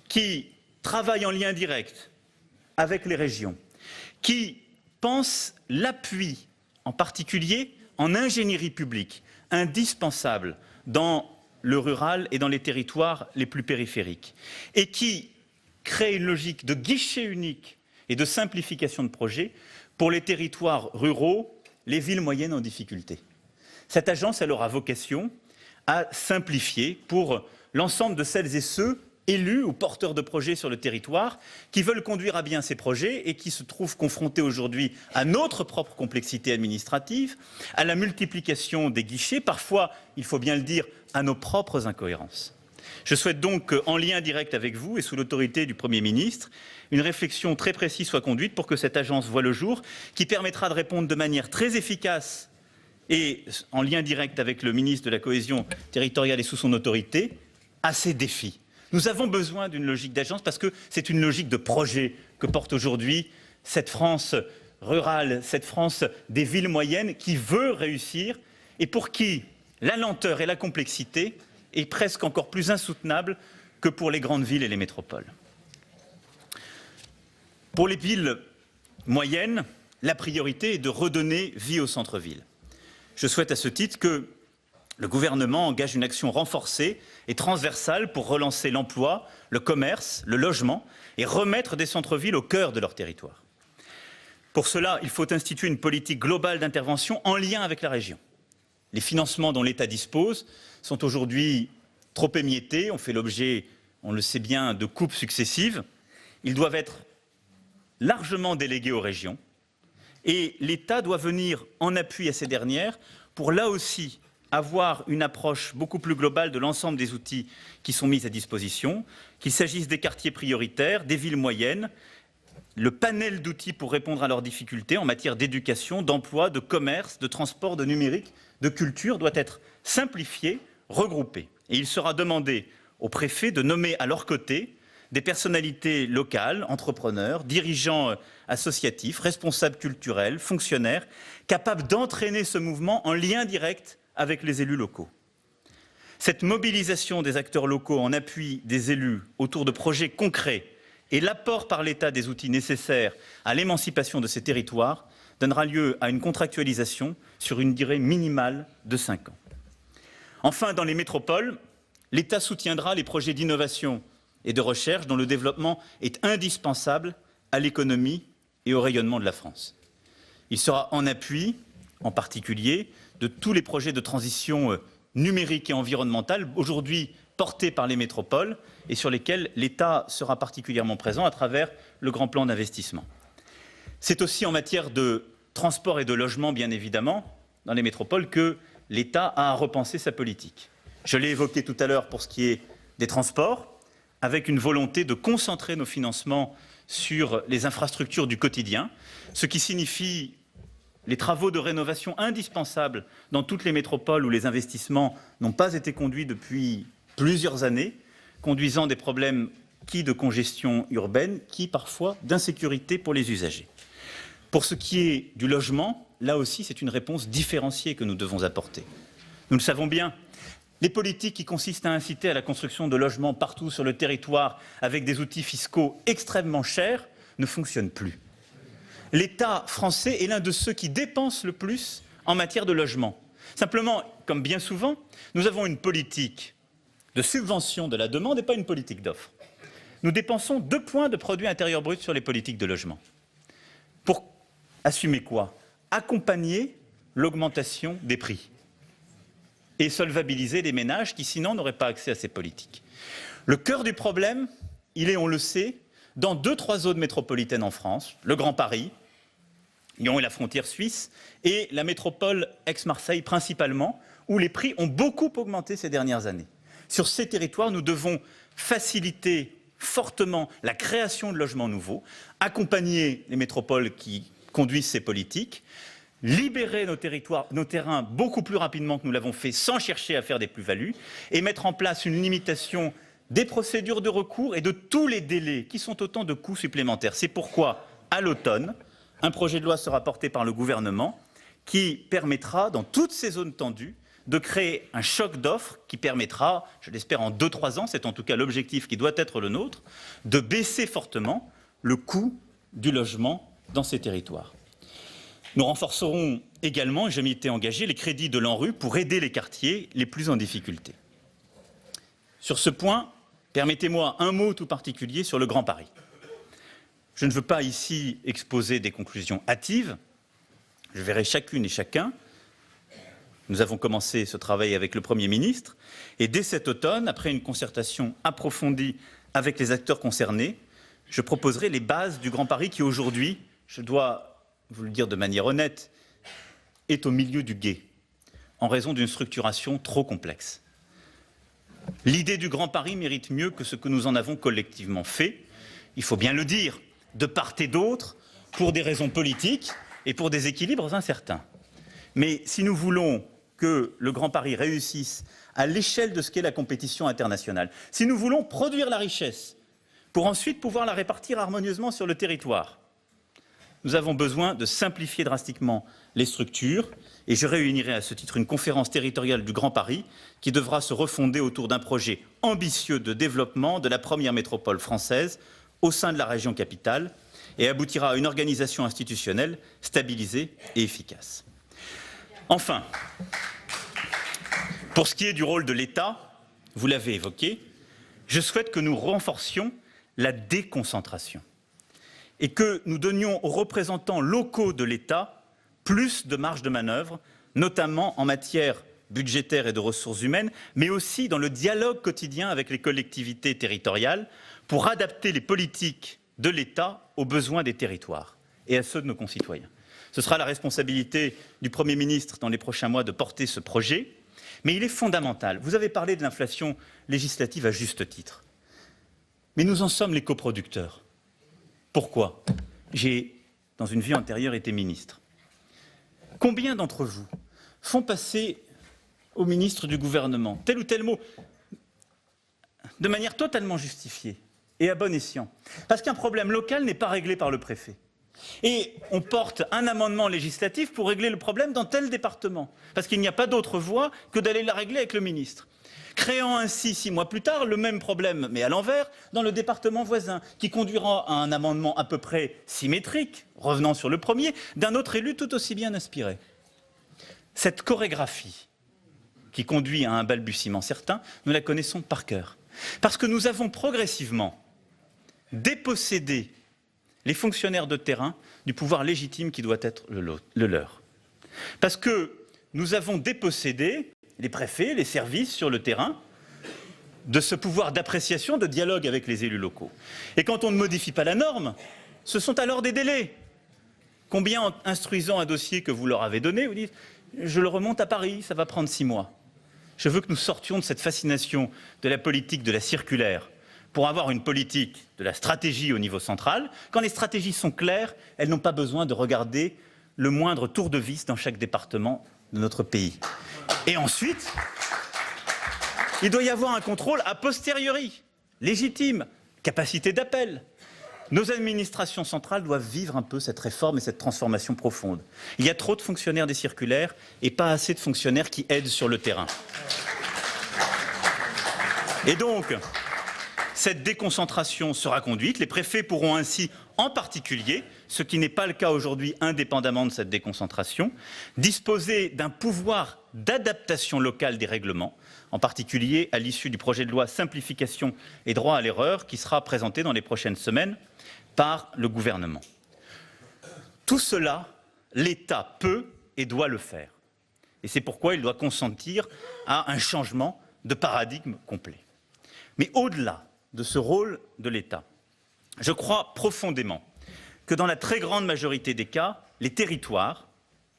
qui travaille en lien direct avec les régions, qui pense l'appui, en particulier en ingénierie publique, indispensable dans le rural et dans les territoires les plus périphériques, et qui créer une logique de guichet unique et de simplification de projets pour les territoires ruraux, les villes moyennes en difficulté. Cette agence, elle aura vocation à simplifier pour l'ensemble de celles et ceux élus ou porteurs de projets sur le territoire qui veulent conduire à bien ces projets et qui se trouvent confrontés aujourd'hui à notre propre complexité administrative, à la multiplication des guichets, parfois, il faut bien le dire, à nos propres incohérences. Je souhaite donc, en lien direct avec vous et sous l'autorité du Premier ministre, une réflexion très précise soit conduite pour que cette agence voie le jour, qui permettra de répondre de manière très efficace et en lien direct avec le ministre de la Cohésion territoriale et sous son autorité, à ces défis. Nous avons besoin d'une logique d'agence parce que c'est une logique de projet que porte aujourd'hui cette France rurale, cette France des villes moyennes qui veut réussir et pour qui la lenteur et la complexité est presque encore plus insoutenable que pour les grandes villes et les métropoles. Pour les villes moyennes, la priorité est de redonner vie au centre-ville. Je souhaite à ce titre que le gouvernement engage une action renforcée et transversale pour relancer l'emploi, le commerce, le logement et remettre des centres-villes au cœur de leur territoire. Pour cela, il faut instituer une politique globale d'intervention en lien avec la région. Les financements dont l'État dispose sont aujourd'hui trop émiettés, ont fait l'objet, on le sait bien, de coupes successives. Ils doivent être largement délégués aux régions et l'État doit venir en appui à ces dernières pour là aussi avoir une approche beaucoup plus globale de l'ensemble des outils qui sont mis à disposition, qu'il s'agisse des quartiers prioritaires, des villes moyennes, le panel d'outils pour répondre à leurs difficultés en matière d'éducation, d'emploi, de commerce, de transport, de numérique, de culture doit être simplifié, regroupé. Et il sera demandé aux préfets de nommer à leur côté des personnalités locales, entrepreneurs, dirigeants associatifs, responsables culturels, fonctionnaires, capables d'entraîner ce mouvement en lien direct avec les élus locaux. Cette mobilisation des acteurs locaux en appui des élus autour de projets concrets et l'apport par l'État des outils nécessaires à l'émancipation de ces territoires donnera lieu à une contractualisation sur une durée minimale de 5 ans. Enfin, dans les métropoles, l'État soutiendra les projets d'innovation et de recherche dont le développement est indispensable à l'économie et au rayonnement de la France. Il sera en appui, en particulier, de tous les projets de transition numérique et environnementale, aujourd'hui portés par les métropoles et sur lesquels l'État sera particulièrement présent à travers le grand plan d'investissement. C'est aussi en matière de transport et de logement, bien évidemment, dans les métropoles, que l'État a à repenser sa politique. Je l'ai évoqué tout à l'heure pour ce qui est des transports, avec une volonté de concentrer nos financements sur les infrastructures du quotidien, ce qui signifie les travaux de rénovation indispensables dans toutes les métropoles où les investissements n'ont pas été conduits depuis plusieurs années, conduisant des problèmes qui de congestion urbaine, qui parfois d'insécurité pour les usagers. Pour ce qui est du logement, là aussi c'est une réponse différenciée que nous devons apporter. Nous le savons bien, les politiques qui consistent à inciter à la construction de logements partout sur le territoire avec des outils fiscaux extrêmement chers ne fonctionnent plus. L'État français est l'un de ceux qui dépensent le plus en matière de logement. Simplement, comme bien souvent, nous avons une politique de subvention de la demande et pas une politique d'offre. Nous dépensons 2 points de produit intérieur brut sur les politiques de logement. Pour assumer quoi? Accompagner l'augmentation des prix et solvabiliser les ménages qui sinon n'auraient pas accès à ces politiques. Le cœur du problème, il est, on le sait, dans 2-3 zones métropolitaines en France, le Grand Paris, Lyon et la frontière suisse, et la métropole Aix-Marseille principalement, où les prix ont beaucoup augmenté ces dernières années. Sur ces territoires, nous devons faciliter fortement la création de logements nouveaux, accompagner les métropoles qui conduisent ces politiques, libérer nos territoires, nos terrains beaucoup plus rapidement que nous l'avons fait sans chercher à faire des plus-values et mettre en place une limitation des procédures de recours et de tous les délais qui sont autant de coûts supplémentaires. C'est pourquoi, à l'automne, un projet de loi sera porté par le gouvernement qui permettra, dans toutes ces zones tendues, de créer un choc d'offres qui permettra, je l'espère en 2-3 ans, c'est en tout cas l'objectif qui doit être le nôtre, de baisser fortement le coût du logement dans ces territoires. Nous renforcerons également, et je m'y étais engagé, les crédits de l'ANRU pour aider les quartiers les plus en difficulté. Sur ce point Permettez-moi un mot tout particulier sur le Grand Paris. Je ne veux pas ici exposer des conclusions hâtives. Je verrai chacune et chacun. Nous avons commencé ce travail avec le Premier ministre et dès cet automne, après une concertation approfondie avec les acteurs concernés, je proposerai les bases du Grand Paris qui aujourd'hui, je dois vous le dire de manière honnête, est au milieu du gué en raison d'une structuration trop complexe. L'idée du Grand Paris mérite mieux que ce que nous en avons collectivement fait, il faut bien le dire, de part et d'autre, pour des raisons politiques et pour des équilibres incertains. Mais si nous voulons que le Grand Paris réussisse à l'échelle de ce qu'est la compétition internationale, si nous voulons produire la richesse pour ensuite pouvoir la répartir harmonieusement sur le territoire, nous avons besoin de simplifier drastiquement les structures et je réunirai à ce titre une conférence territoriale du Grand Paris qui devra se refonder autour d'un projet ambitieux de développement de la première métropole française au sein de la région capitale et aboutira à une organisation institutionnelle stabilisée et efficace. Enfin, pour ce qui est du rôle de l'État, vous l'avez évoqué, je souhaite que nous renforcions la déconcentration et que nous donnions aux représentants locaux de l'État plus de marge de manœuvre, notamment en matière budgétaire et de ressources humaines, mais aussi dans le dialogue quotidien avec les collectivités territoriales pour adapter les politiques de l'État aux besoins des territoires et à ceux de nos concitoyens. Ce sera la responsabilité du Premier ministre dans les prochains mois de porter ce projet, mais il est fondamental. Vous avez parlé de l'inflation législative à juste titre, mais nous en sommes les coproducteurs. Pourquoi? J'ai, dans une vie antérieure, été ministre. Combien d'entre vous font passer au ministre du gouvernement tel ou tel mot de manière totalement justifiée et à bon escient, parce qu'un problème local n'est pas réglé par le préfet. Et on porte un amendement législatif pour régler le problème dans tel département, parce qu'il n'y a pas d'autre voie que d'aller la régler avec le ministre, créant ainsi 6 mois plus tard le même problème, mais à l'envers, dans le département voisin, qui conduira à un amendement à peu près symétrique, revenant sur le premier, d'un autre élu tout aussi bien inspiré. Cette chorégraphie qui conduit à un balbutiement certain, nous la connaissons par cœur, parce que nous avons progressivement dépossédé les fonctionnaires de terrain du pouvoir légitime qui doit être le leur. Parce que nous avons dépossédé les préfets, les services sur le terrain, de ce pouvoir d'appréciation, de dialogue avec les élus locaux. Et quand on ne modifie pas la norme, ce sont alors des délais. Combien, en instruisant un dossier que vous leur avez donné, vous dites « je le remonte à Paris, ça va prendre 6 mois ». Je veux que nous sortions de cette fascination de la politique de la circulaire pour avoir une politique de la stratégie au niveau central. Quand les stratégies sont claires, elles n'ont pas besoin de regarder le moindre tour de vis dans chaque département de notre pays. Et ensuite, il doit y avoir un contrôle a posteriori, légitime, capacité d'appel. Nos administrations centrales doivent vivre un peu cette réforme et cette transformation profonde. Il y a trop de fonctionnaires des circulaires et pas assez de fonctionnaires qui aident sur le terrain. Et donc, cette déconcentration sera conduite. Les préfets pourront ainsi, en particulier, ce qui n'est pas le cas aujourd'hui indépendamment de cette déconcentration, disposer d'un pouvoir d'adaptation locale des règlements, en particulier à l'issue du projet de loi simplification et droit à l'erreur qui sera présenté dans les prochaines semaines par le gouvernement. Tout cela, l'État peut et doit le faire. Et c'est pourquoi il doit consentir à un changement de paradigme complet. Mais au-delà de ce rôle de l'État, je crois profondément que dans la très grande majorité des cas, les territoires,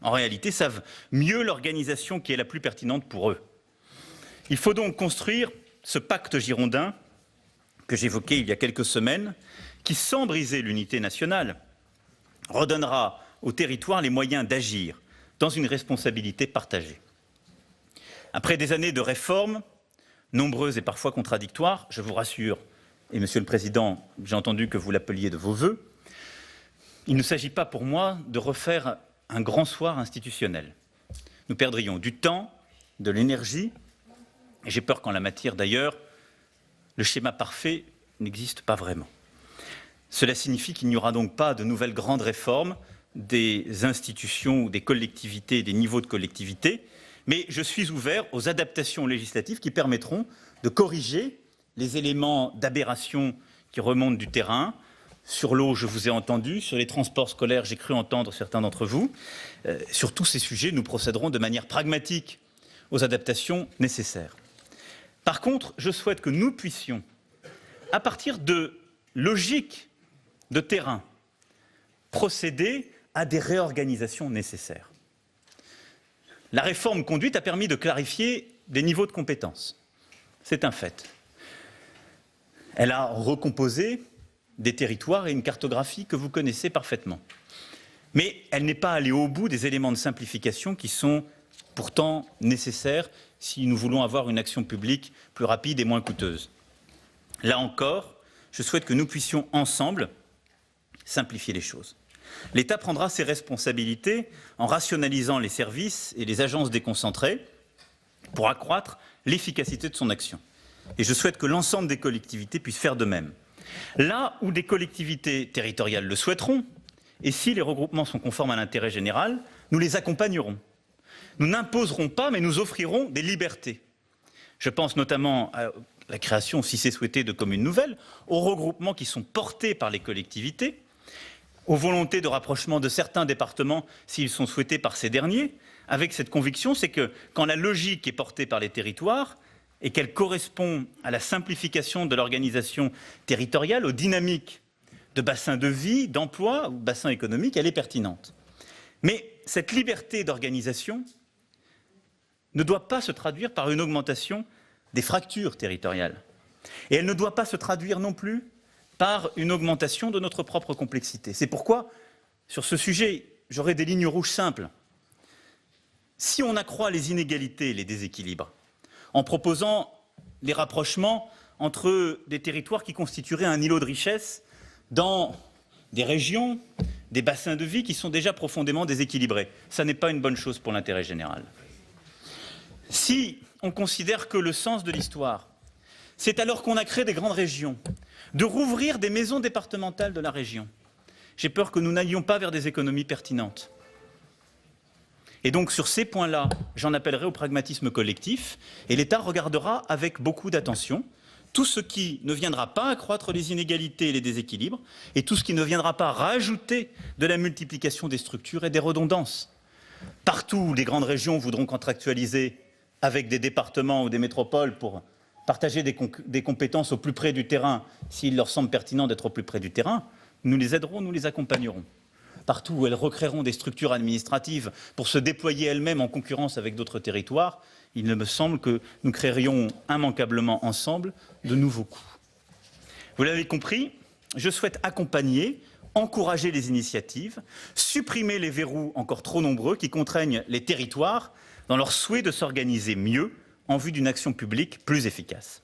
en réalité, savent mieux l'organisation qui est la plus pertinente pour eux. Il faut donc construire ce pacte girondin que j'évoquais il y a quelques semaines, qui, sans briser l'unité nationale, redonnera aux territoires les moyens d'agir dans une responsabilité partagée. Après des années de réformes, nombreuses et parfois contradictoires, je vous rassure, et Monsieur le Président, j'ai entendu que vous l'appeliez de vos vœux, il ne s'agit pas pour moi de refaire un grand soir institutionnel. Nous perdrions du temps, de l'énergie, et j'ai peur qu'en la matière d'ailleurs, le schéma parfait n'existe pas vraiment. Cela signifie qu'il n'y aura donc pas de nouvelles grandes réformes des institutions ou des collectivités, des niveaux de collectivités, mais je suis ouvert aux adaptations législatives qui permettront de corriger les éléments d'aberration qui remontent du terrain. Sur l'eau, je vous ai entendu. Sur les transports scolaires, j'ai cru entendre certains d'entre vous. Sur tous ces sujets, nous procéderons de manière pragmatique aux adaptations nécessaires. Par contre, je souhaite que nous puissions, à partir de logiques de terrain, procéder à des réorganisations nécessaires. La réforme conduite a permis de clarifier des niveaux de compétences. C'est un fait. Elle a recomposé des territoires et une cartographie que vous connaissez parfaitement. Mais elle n'est pas allée au bout des éléments de simplification qui sont pourtant nécessaires si nous voulons avoir une action publique plus rapide et moins coûteuse. Là encore, je souhaite que nous puissions ensemble simplifier les choses. L'État prendra ses responsabilités en rationalisant les services et les agences déconcentrées pour accroître l'efficacité de son action. Et je souhaite que l'ensemble des collectivités puissent faire de même. Là où des collectivités territoriales le souhaiteront, et si les regroupements sont conformes à l'intérêt général, nous les accompagnerons. Nous n'imposerons pas, mais nous offrirons des libertés. Je pense notamment à la création, si c'est souhaité, de communes nouvelles, aux regroupements qui sont portés par les collectivités, aux volontés de rapprochement de certains départements s'ils sont souhaités par ces derniers, avec cette conviction, c'est que quand la logique est portée par les territoires et qu'elle correspond à la simplification de l'organisation territoriale, aux dynamiques de bassins de vie, d'emploi ou bassins économiques, elle est pertinente. Mais cette liberté d'organisation ne doit pas se traduire par une augmentation des fractures territoriales. Et elle ne doit pas se traduire non plus par une augmentation de notre propre complexité. C'est pourquoi, sur ce sujet, j'aurai des lignes rouges simples. Si on accroît les inégalités et les déséquilibres, en proposant les rapprochements entre des territoires qui constitueraient un îlot de richesse dans des régions, des bassins de vie qui sont déjà profondément déséquilibrés, ça n'est pas une bonne chose pour l'intérêt général. Si on considère que le sens de l'histoire, c'est alors qu'on a créé des grandes régions, de rouvrir des maisons départementales de la région, j'ai peur que nous n'allions pas vers des économies pertinentes. Et donc, sur ces points-là, j'en appellerai au pragmatisme collectif, et l'État regardera avec beaucoup d'attention tout ce qui ne viendra pas accroître les inégalités et les déséquilibres, et tout ce qui ne viendra pas rajouter de la multiplication des structures et des redondances. Partout où les grandes régions voudront contractualiser avec des départements ou des métropoles pour partager des compétences au plus près du terrain, s'il leur semble pertinent d'être au plus près du terrain, nous les aiderons, nous les accompagnerons. Partout où elles recréeront des structures administratives pour se déployer elles-mêmes en concurrence avec d'autres territoires, il me semble que nous créerions immanquablement ensemble de nouveaux coûts. Vous l'avez compris, je souhaite accompagner, encourager les initiatives, supprimer les verrous encore trop nombreux qui contraignent les territoires dans leur souhait de s'organiser mieux en vue d'une action publique plus efficace.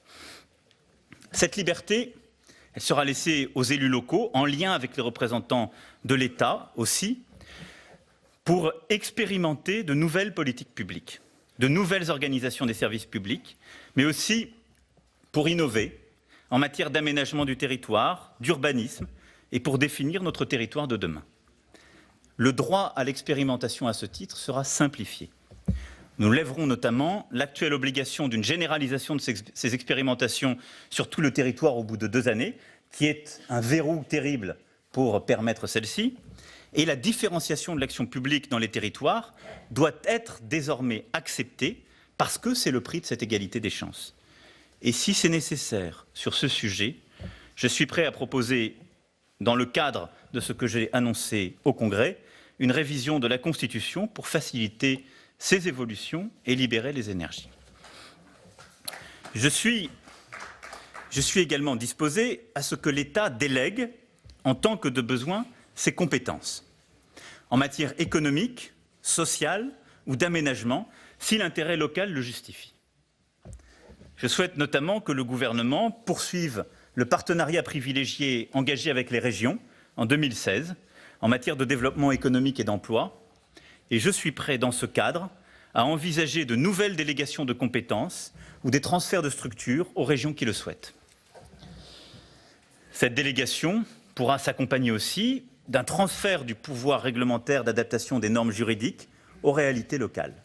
Cette liberté, elle sera laissée aux élus locaux, en lien avec les représentants de l'État aussi, pour expérimenter de nouvelles politiques publiques, de nouvelles organisations des services publics, mais aussi pour innover en matière d'aménagement du territoire, d'urbanisme, et pour définir notre territoire de demain. Le droit à l'expérimentation à ce titre sera simplifié. Nous lèverons notamment l'actuelle obligation d'une généralisation de ces expérimentations sur tout le territoire au bout de 2 années, qui est un verrou terrible pour permettre celle-ci, et la différenciation de l'action publique dans les territoires doit être désormais acceptée parce que c'est le prix de cette égalité des chances. Et si c'est nécessaire sur ce sujet, je suis prêt à proposer, dans le cadre de ce que j'ai annoncé au Congrès, une révision de la Constitution pour faciliter ces évolutions et libérer les énergies. Je suis également disposé à ce que l'État délègue, en tant que de besoin, ses compétences en matière économique, sociale ou d'aménagement, si l'intérêt local le justifie. Je souhaite notamment que le gouvernement poursuive le partenariat privilégié engagé avec les régions en 2016 en matière de développement économique et d'emploi, et je suis prêt, dans ce cadre, à envisager de nouvelles délégations de compétences ou des transferts de structures aux régions qui le souhaitent. Cette délégation pourra s'accompagner aussi d'un transfert du pouvoir réglementaire d'adaptation des normes juridiques aux réalités locales.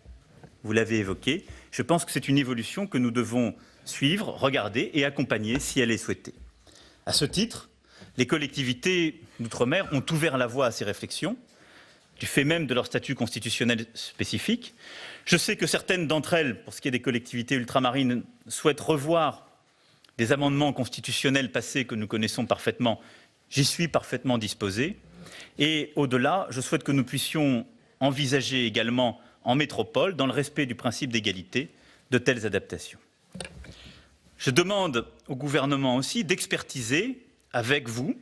Vous l'avez évoqué, je pense que c'est une évolution que nous devons suivre, regarder et accompagner si elle est souhaitée. À ce titre, les collectivités d'outre-mer ont ouvert la voie à ces réflexions, du fait même de leur statut constitutionnel spécifique. Je sais que certaines d'entre elles, pour ce qui est des collectivités ultramarines, souhaitent revoir des amendements constitutionnels passés que nous connaissons parfaitement. J'y suis parfaitement disposé. Et au-delà, je souhaite que nous puissions envisager également en métropole, dans le respect du principe d'égalité, de telles adaptations. Je demande au gouvernement aussi d'expertiser avec vous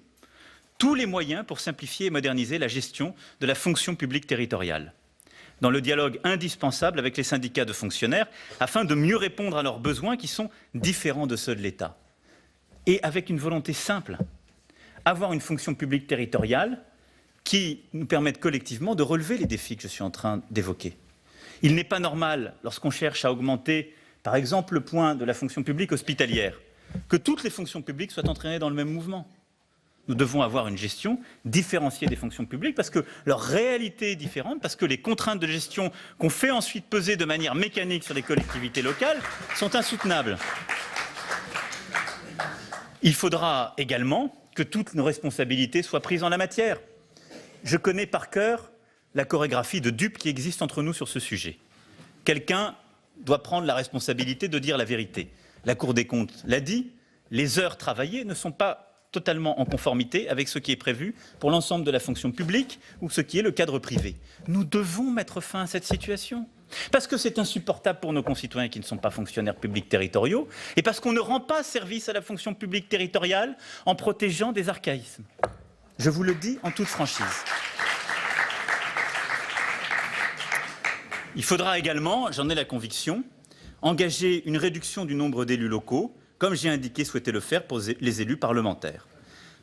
tous les moyens pour simplifier et moderniser la gestion de la fonction publique territoriale, dans le dialogue indispensable avec les syndicats de fonctionnaires, afin de mieux répondre à leurs besoins qui sont différents de ceux de l'État. Et avec une volonté simple, avoir une fonction publique territoriale qui nous permette collectivement de relever les défis que je suis en train d'évoquer. Il n'est pas normal, lorsqu'on cherche à augmenter, par exemple, le point de la fonction publique hospitalière, que toutes les fonctions publiques soient entraînées dans le même mouvement. Nous devons avoir une gestion différenciée des fonctions publiques parce que leur réalité est différente, parce que les contraintes de gestion qu'on fait ensuite peser de manière mécanique sur les collectivités locales sont insoutenables. Il faudra également que toutes nos responsabilités soient prises en la matière. Je connais par cœur la chorégraphie de dupes qui existe entre nous sur ce sujet. Quelqu'un doit prendre la responsabilité de dire la vérité. La Cour des comptes l'a dit, les heures travaillées ne sont pas totalement en conformité avec ce qui est prévu pour l'ensemble de la fonction publique ou ce qui est le cadre privé. Nous devons mettre fin à cette situation. Parce que c'est insupportable pour nos concitoyens qui ne sont pas fonctionnaires publics territoriaux et parce qu'on ne rend pas service à la fonction publique territoriale en protégeant des archaïsmes. Je vous le dis en toute franchise. Il faudra également, j'en ai la conviction, engager une réduction du nombre d'élus locaux, comme j'ai indiqué souhaiter le faire pour les élus parlementaires.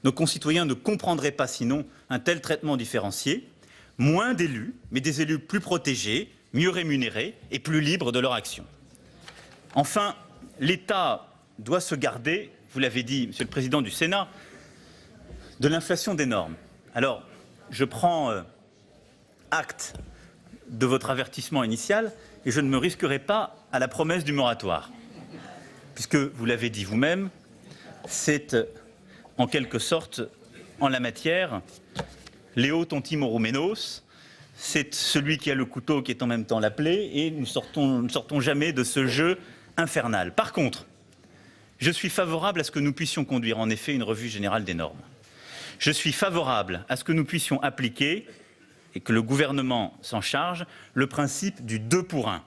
Nos concitoyens ne comprendraient pas sinon un tel traitement différencié, moins d'élus, mais des élus plus protégés, mieux rémunérés et plus libres de leur action. Enfin, l'État doit se garder, vous l'avez dit, Monsieur le Président du Sénat, de l'inflation des normes. Alors, je prends acte de votre avertissement initial et je ne me risquerai pas à la promesse du moratoire. Puisque, vous l'avez dit vous-même, c'est en quelque sorte, en la matière, Léo Tontimoroménos, c'est celui qui a le couteau qui est en même temps la plaie, et nous ne sortons jamais de ce jeu infernal. Par contre, je suis favorable à ce que nous puissions conduire en effet une revue générale des normes. Je suis favorable à ce que nous puissions appliquer, et que le gouvernement s'en charge, le principe du 2 pour 1.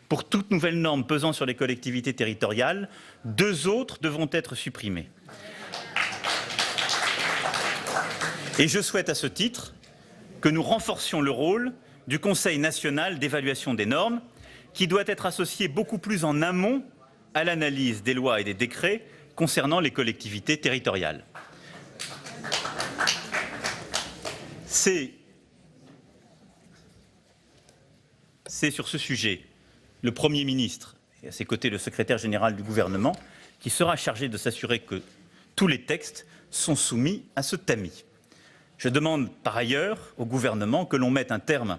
Pour toute nouvelle norme pesant sur les collectivités territoriales, 2 autres devront être supprimées. Et je souhaite à ce titre que nous renforcions le rôle du Conseil national d'évaluation des normes, qui doit être associé beaucoup plus en amont à l'analyse des lois et des décrets concernant les collectivités territoriales. C'est sur ce sujet le Premier ministre et à ses côtés le secrétaire général du gouvernement qui sera chargé de s'assurer que tous les textes sont soumis à ce tamis. Je demande par ailleurs au gouvernement que l'on mette un terme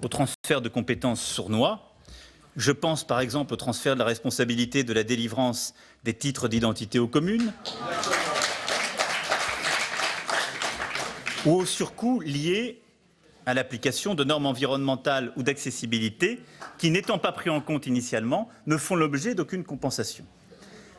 au transfert de compétences sournois. Je pense par exemple au transfert de la responsabilité de la délivrance des titres d'identité aux communes ou aux surcoûts liés à l'application de normes environnementales ou d'accessibilité qui, n'étant pas pris en compte initialement, ne font l'objet d'aucune compensation.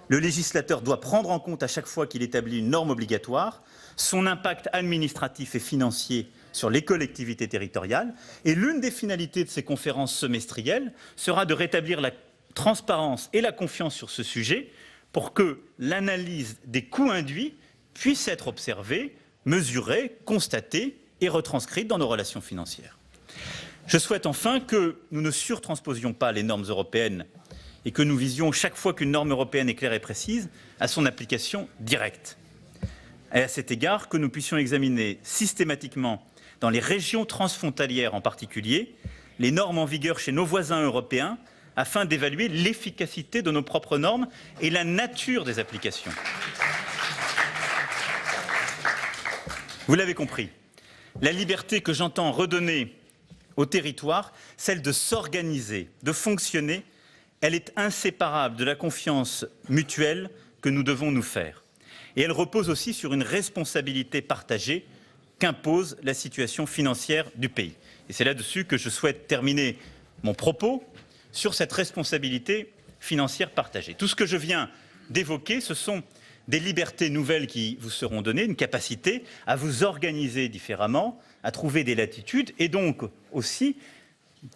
Le législateur doit prendre en compte à chaque fois qu'il établit une norme obligatoire son impact administratif et financier sur les collectivités territoriales et l'une des finalités de ces conférences semestrielles sera de rétablir la transparence et la confiance sur ce sujet pour que l'analyse des coûts induits puisse être observée, mesurée, constatée et retranscrite dans nos relations financières. Je souhaite enfin que nous ne surtransposions pas les normes européennes et que nous visions, chaque fois qu'une norme européenne est claire et précise, à son application directe. Et à cet égard, que nous puissions examiner systématiquement, dans les régions transfrontalières en particulier, les normes en vigueur chez nos voisins européens, afin d'évaluer l'efficacité de nos propres normes et la nature des applications. Vous l'avez compris, la liberté que j'entends redonner au territoire, celle de s'organiser, de fonctionner, elle est inséparable de la confiance mutuelle que nous devons nous faire. Et elle repose aussi sur une responsabilité partagée qu'impose la situation financière du pays. Et c'est là-dessus que je souhaite terminer mon propos sur cette responsabilité financière partagée. Tout ce que je viens d'évoquer, ce sont des libertés nouvelles qui vous seront données, une capacité à vous organiser différemment, à trouver des latitudes et donc aussi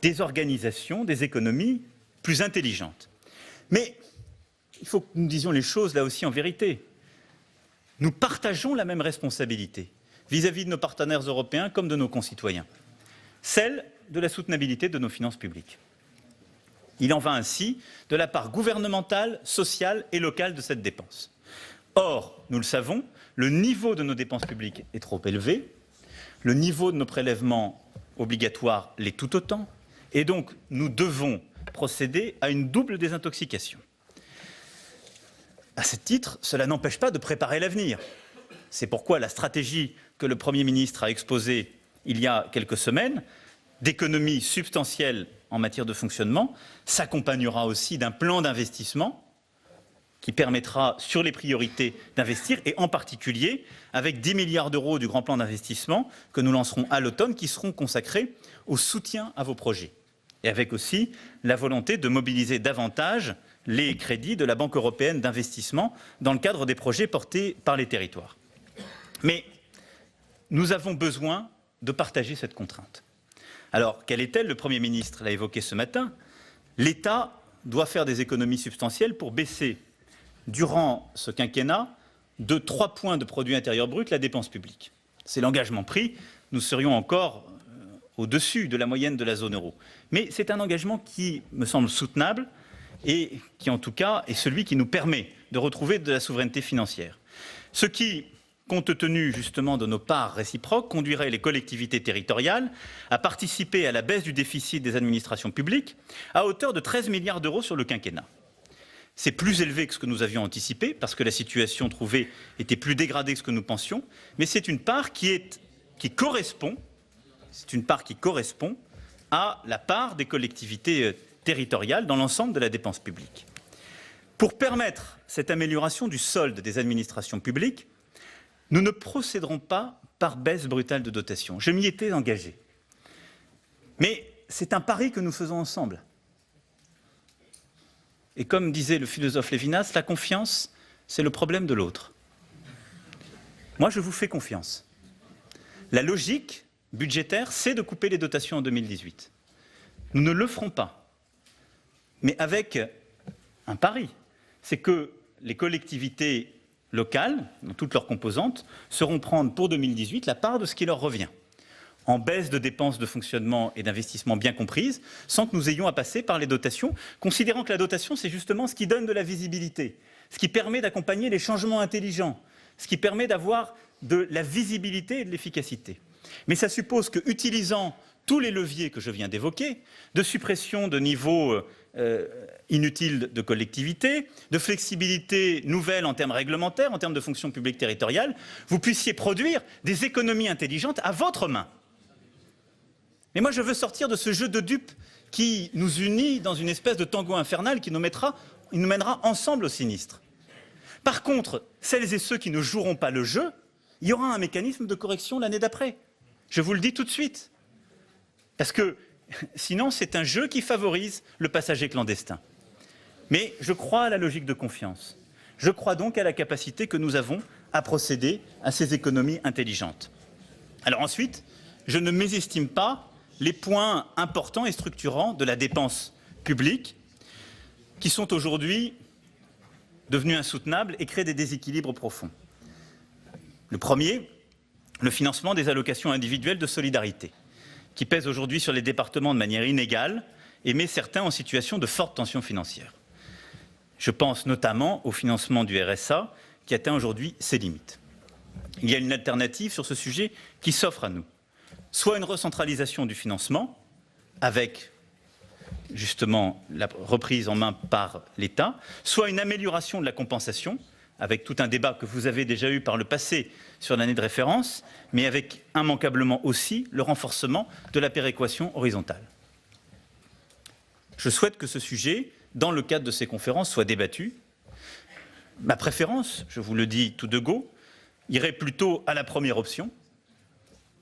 des organisations, des économies plus intelligentes. Mais il faut que nous disions les choses là aussi en vérité. Nous partageons la même responsabilité vis-à-vis de nos partenaires européens comme de nos concitoyens, celle de la soutenabilité de nos finances publiques. Il en va ainsi de la part gouvernementale, sociale et locale de cette dépense. Or, nous le savons, le niveau de nos dépenses publiques est trop élevé, le niveau de nos prélèvements obligatoires l'est tout autant, et donc nous devons procéder à une double désintoxication. À ce titre, cela n'empêche pas de préparer l'avenir. C'est pourquoi la stratégie que le Premier ministre a exposée il y a quelques semaines, d'économies substantielles en matière de fonctionnement, s'accompagnera aussi d'un plan d'investissement qui permettra, sur les priorités, d'investir, et en particulier avec 10 milliards d'euros du grand plan d'investissement que nous lancerons à l'automne, qui seront consacrés au soutien à vos projets. Et avec aussi la volonté de mobiliser davantage les crédits de la Banque européenne d'investissement dans le cadre des projets portés par les territoires. Mais nous avons besoin de partager cette contrainte. Alors, quelle est-elle? Le Premier ministre l'a évoqué ce matin. L'État doit faire des économies substantielles pour baisser, durant ce quinquennat, de 3 points de produit intérieur brut la dépense publique. C'est l'engagement pris. Nous serions encore au-dessus de la moyenne de la zone euro. Mais c'est un engagement qui me semble soutenable et qui, en tout cas, est celui qui nous permet de retrouver de la souveraineté financière. Ce qui, compte tenu justement de nos parts réciproques, conduirait les collectivités territoriales à participer à la baisse du déficit des administrations publiques à hauteur de 13 milliards d'euros sur le quinquennat. C'est plus élevé que ce que nous avions anticipé, parce que la situation trouvée était plus dégradée que ce que nous pensions, mais c'est une part qui correspond à la part des collectivités territoriales dans l'ensemble de la dépense publique. Pour permettre cette amélioration du solde des administrations publiques, nous ne procéderons pas par baisse brutale de dotation. Je m'y étais engagé. Mais c'est un pari que nous faisons ensemble. Et comme disait le philosophe Lévinas, la confiance, c'est le problème de l'autre. Moi, je vous fais confiance. La logique budgétaire, c'est de couper les dotations en 2018. Nous ne le ferons pas. Mais avec un pari, c'est que les collectivités locales, dans toutes leurs composantes, sauront prendre pour 2018 la part de ce qui leur revient, en baisse de dépenses de fonctionnement et d'investissement bien comprises, sans que nous ayons à passer par les dotations, considérant que la dotation, c'est justement ce qui donne de la visibilité, ce qui permet d'accompagner les changements intelligents, ce qui permet d'avoir de la visibilité et de l'efficacité. Mais ça suppose que, utilisant tous les leviers que je viens d'évoquer, de suppression de niveaux inutiles de collectivité, de flexibilité nouvelle en termes réglementaires, en termes de fonction publique territoriale, vous puissiez produire des économies intelligentes à votre main. Mais moi, je veux sortir de ce jeu de dupes qui nous unit dans une espèce de tango infernal qui nous mènera ensemble au sinistre. Par contre, celles et ceux qui ne joueront pas le jeu, il y aura un mécanisme de correction l'année d'après. Je vous le dis tout de suite. Parce que sinon, c'est un jeu qui favorise le passager clandestin. Mais je crois à la logique de confiance. Je crois donc à la capacité que nous avons à procéder à ces économies intelligentes. Alors ensuite, je ne mésestime pas les points importants et structurants de la dépense publique qui sont aujourd'hui devenus insoutenables et créent des déséquilibres profonds. Le premier, le financement des allocations individuelles de solidarité, qui pèse aujourd'hui sur les départements de manière inégale et met certains en situation de forte tension financière. Je pense notamment au financement du RSA, qui atteint aujourd'hui ses limites. Il y a une alternative sur ce sujet qui s'offre à nous. Soit une recentralisation du financement, avec justement la reprise en main par l'État, soit une amélioration de la compensation, avec tout un débat que vous avez déjà eu par le passé sur l'année de référence, mais avec immanquablement aussi le renforcement de la péréquation horizontale. Je souhaite que ce sujet dans le cadre de ces conférences, soit débattue. Ma préférence, je vous le dis tout de go, irait plutôt à la première option.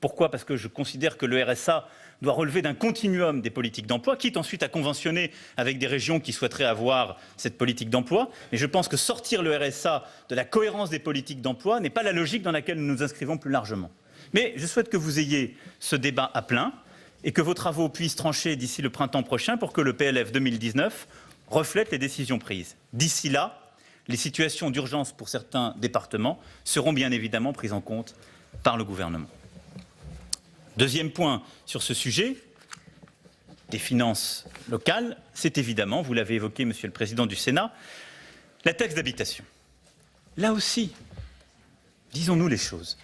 Pourquoi? Parce que je considère que le RSA doit relever d'un continuum des politiques d'emploi, quitte ensuite à conventionner avec des régions qui souhaiteraient avoir cette politique d'emploi. Mais je pense que sortir le RSA de la cohérence des politiques d'emploi n'est pas la logique dans laquelle nous nous inscrivons plus largement. Mais je souhaite que vous ayez ce débat à plein et que vos travaux puissent trancher d'ici le printemps prochain pour que le PLF 2019 reflète les décisions prises. D'ici là, les situations d'urgence pour certains départements seront bien évidemment prises en compte par le gouvernement. Deuxième point sur ce sujet, des finances locales, c'est évidemment, vous l'avez évoqué, Monsieur le Président du Sénat, la taxe d'habitation. Là aussi, disons-nous les choses.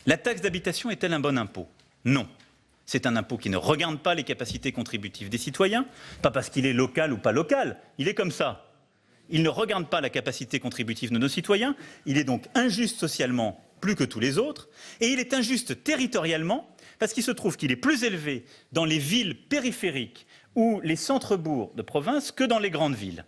La taxe d'habitation est-elle un bon impôt? Non. C'est un impôt qui ne regarde pas les capacités contributives des citoyens, pas parce qu'il est local ou pas local, il est comme ça. Il ne regarde pas la capacité contributive de nos citoyens, il est donc injuste socialement plus que tous les autres, et il est injuste territorialement parce qu'il se trouve qu'il est plus élevé dans les villes périphériques ou les centres-bourgs de province que dans les grandes villes.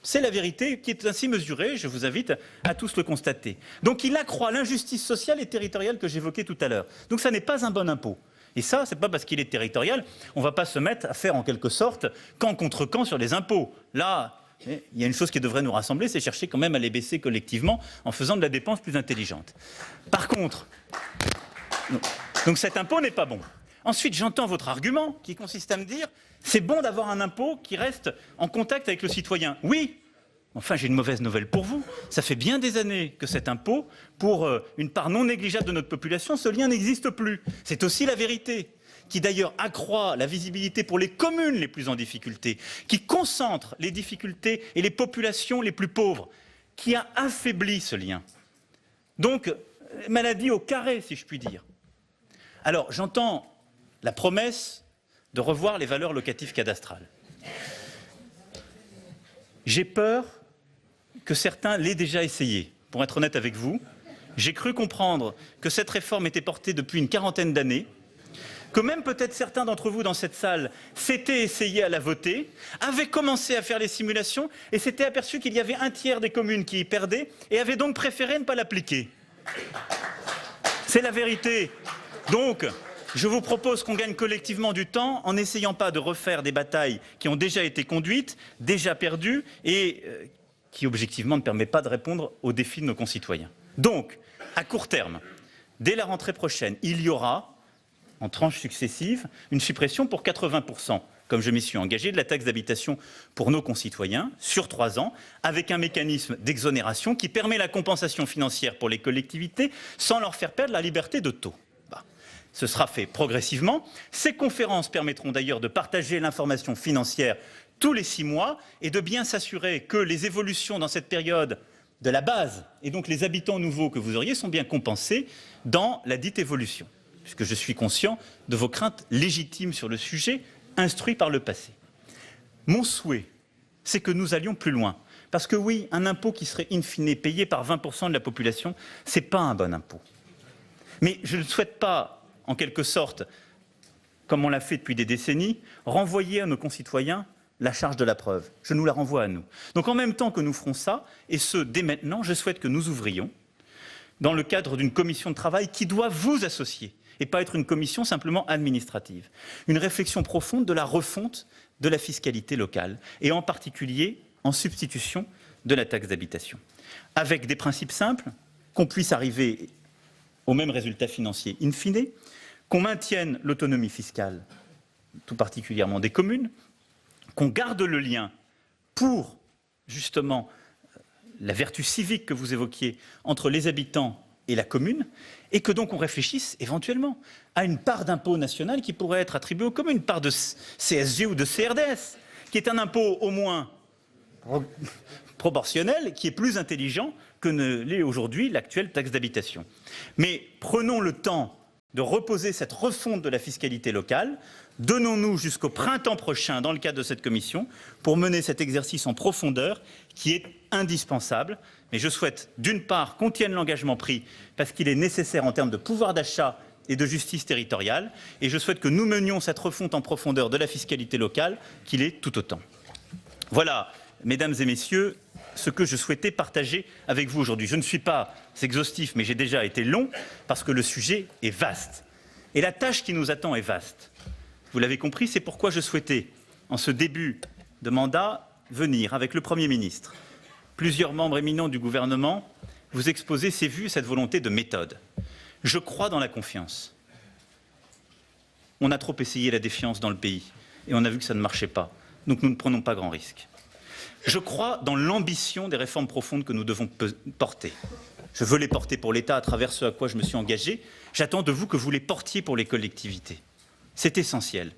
C'est la vérité qui est ainsi mesurée, je vous invite à tous le constater. Donc il accroît l'injustice sociale et territoriale que j'évoquais tout à l'heure. Donc ça n'est pas un bon impôt. Et ça, c'est pas parce qu'il est territorial, on ne va pas se mettre à faire en quelque sorte camp contre camp sur les impôts. Là, il y a une chose qui devrait nous rassembler, c'est chercher quand même à les baisser collectivement en faisant de la dépense plus intelligente. Par contre, donc cet impôt n'est pas bon. Ensuite, j'entends votre argument qui consiste à me dire c'est bon d'avoir un impôt qui reste en contact avec le citoyen. Oui, enfin j'ai une mauvaise nouvelle pour vous. Ça fait bien des années que cet impôt, pour une part non négligeable de notre population, ce lien n'existe plus. C'est aussi la vérité, qui d'ailleurs accroît la visibilité pour les communes les plus en difficulté, qui concentre les difficultés et les populations les plus pauvres, qui a affaibli ce lien. Donc, maladie au carré, si je puis dire. Alors, j'entends la promesse de revoir les valeurs locatives cadastrales. J'ai peur que certains l'aient déjà essayé. Pour être honnête avec vous, j'ai cru comprendre que cette réforme était portée depuis une quarantaine d'années, que même peut-être certains d'entre vous dans cette salle s'étaient essayés à la voter, avaient commencé à faire les simulations et s'étaient aperçus qu'il y avait un tiers des communes qui y perdaient et avaient donc préféré ne pas l'appliquer. C'est la vérité. Donc, je vous propose qu'on gagne collectivement du temps en n'essayant pas de refaire des batailles qui ont déjà été conduites, déjà perdues et qui objectivement ne permettent pas de répondre aux défis de nos concitoyens. Donc, à court terme, dès la rentrée prochaine, il y aura en tranches successives, une suppression pour 80%, comme je m'y suis engagé, de la taxe d'habitation pour nos concitoyens sur 3 ans, avec un mécanisme d'exonération qui permet la compensation financière pour les collectivités sans leur faire perdre la liberté de taux. Ce sera fait progressivement. Ces conférences permettront d'ailleurs de partager l'information financière tous les 6 mois et de bien s'assurer que les évolutions dans cette période de la base et donc les habitants nouveaux que vous auriez sont bien compensés dans la dite évolution, puisque je suis conscient de vos craintes légitimes sur le sujet, instruits par le passé. Mon souhait, c'est que nous allions plus loin. Parce que oui, un impôt qui serait in fine payé par 20% de la population, ce n'est pas un bon impôt. Mais je ne souhaite pas, en quelque sorte, comme on l'a fait depuis des décennies, renvoyer à nos concitoyens la charge de la preuve. Je nous la renvoie à nous. Donc en même temps que nous ferons ça, et ce dès maintenant, je souhaite que nous ouvrions, dans le cadre d'une commission de travail qui doit vous associer, et pas être une commission simplement administrative. Une réflexion profonde de la refonte de la fiscalité locale, et en particulier en substitution de la taxe d'habitation. Avec des principes simples, qu'on puisse arriver au même résultat financier in fine, qu'on maintienne l'autonomie fiscale, tout particulièrement des communes, qu'on garde le lien pour, justement, la vertu civique que vous évoquiez entre les habitants et la commune, et que donc on réfléchisse éventuellement à une part d'impôt national qui pourrait être attribuée aux communes, une part de CSG ou de CRDS, qui est un impôt au moins proportionnel, qui est plus intelligent que ne l'est aujourd'hui l'actuelle taxe d'habitation. Mais prenons le temps de reposer cette refonte de la fiscalité locale, donnons-nous jusqu'au printemps prochain dans le cadre de cette commission pour mener cet exercice en profondeur qui est indispensable. Mais je souhaite d'une part qu'on tienne l'engagement pris parce qu'il est nécessaire en termes de pouvoir d'achat et de justice territoriale, et je souhaite que nous menions cette refonte en profondeur de la fiscalité locale qu'il est tout autant. Voilà, mesdames et messieurs, ce que je souhaitais partager avec vous aujourd'hui. Je ne suis pas exhaustif, mais j'ai déjà été long, parce que le sujet est vaste. Et la tâche qui nous attend est vaste. Vous l'avez compris, c'est pourquoi je souhaitais, en ce début de mandat, venir avec le Premier ministre, plusieurs membres éminents du gouvernement, vous exposer ces vues, cette volonté de méthode. Je crois dans la confiance. On a trop essayé la défiance dans le pays, et on a vu que ça ne marchait pas. Donc nous ne prenons pas grand risque. Je crois dans l'ambition des réformes profondes que nous devons porter. Je veux les porter pour l'État à travers ce à quoi je me suis engagé. J'attends de vous que vous les portiez pour les collectivités. C'est essentiel.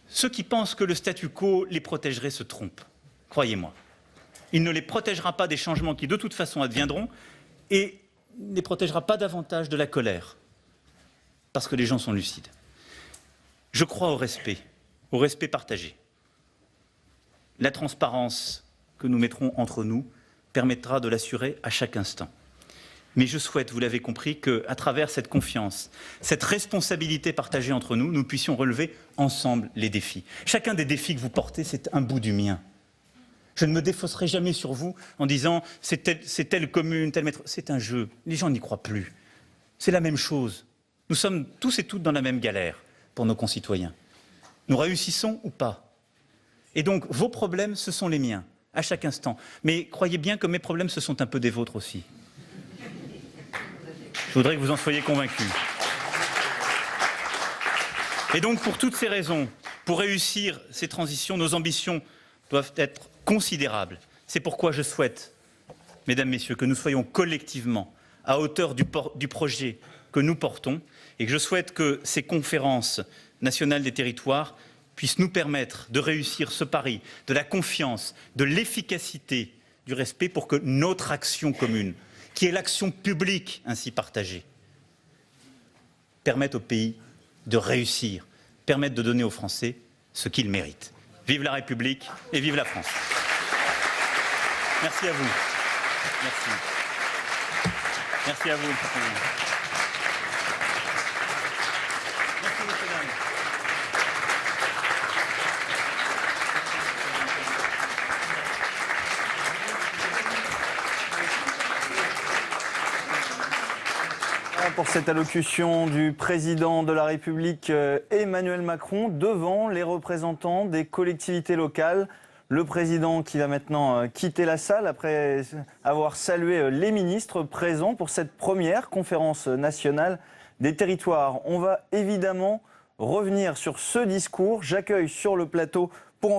Ceux qui pensent que le statu quo les protégerait se trompent. Croyez-moi. Il ne les protégera pas des changements qui de toute façon adviendront et ne les protégera pas davantage de la colère. Parce que les gens sont lucides. Je crois au respect partagé. La transparence que nous mettrons entre nous permettra de l'assurer à chaque instant. Mais je souhaite, vous l'avez compris, qu'à travers cette confiance, cette responsabilité partagée entre nous, nous puissions relever ensemble les défis. Chacun des défis que vous portez, c'est un bout du mien. Je ne me défausserai jamais sur vous en disant c'est telle commune, tel maître. C'est un jeu. Les gens n'y croient plus. C'est la même chose. Nous sommes tous et toutes dans la même galère pour nos concitoyens. Nous réussissons ou pas. Et donc, vos problèmes, ce sont les miens, à chaque instant. Mais croyez bien que mes problèmes, ce sont un peu des vôtres aussi. Je voudrais que vous en soyez convaincus. Et donc, pour toutes ces raisons, pour réussir ces transitions, nos ambitions doivent être considérables. C'est pourquoi je souhaite, mesdames, messieurs, que nous soyons collectivement à hauteur du projet que nous portons et que je souhaite que ces conférences nationales des territoires puissent nous permettre de réussir ce pari de la confiance, de l'efficacité, du respect pour que notre action commune, qui est l'action publique ainsi partagée, permette au pays de réussir, permette de donner aux Français ce qu'ils méritent. Vive la République et vive la France. Merci à vous. Merci. Merci à vous. Merci, messieurs, dames. Pour cette allocution du président de la République Emmanuel Macron devant les représentants des collectivités locales. Le président qui va maintenant quitter la salle après avoir salué les ministres présents pour cette première conférence nationale des territoires. On va évidemment revenir sur ce discours. J'accueille sur le plateau pour en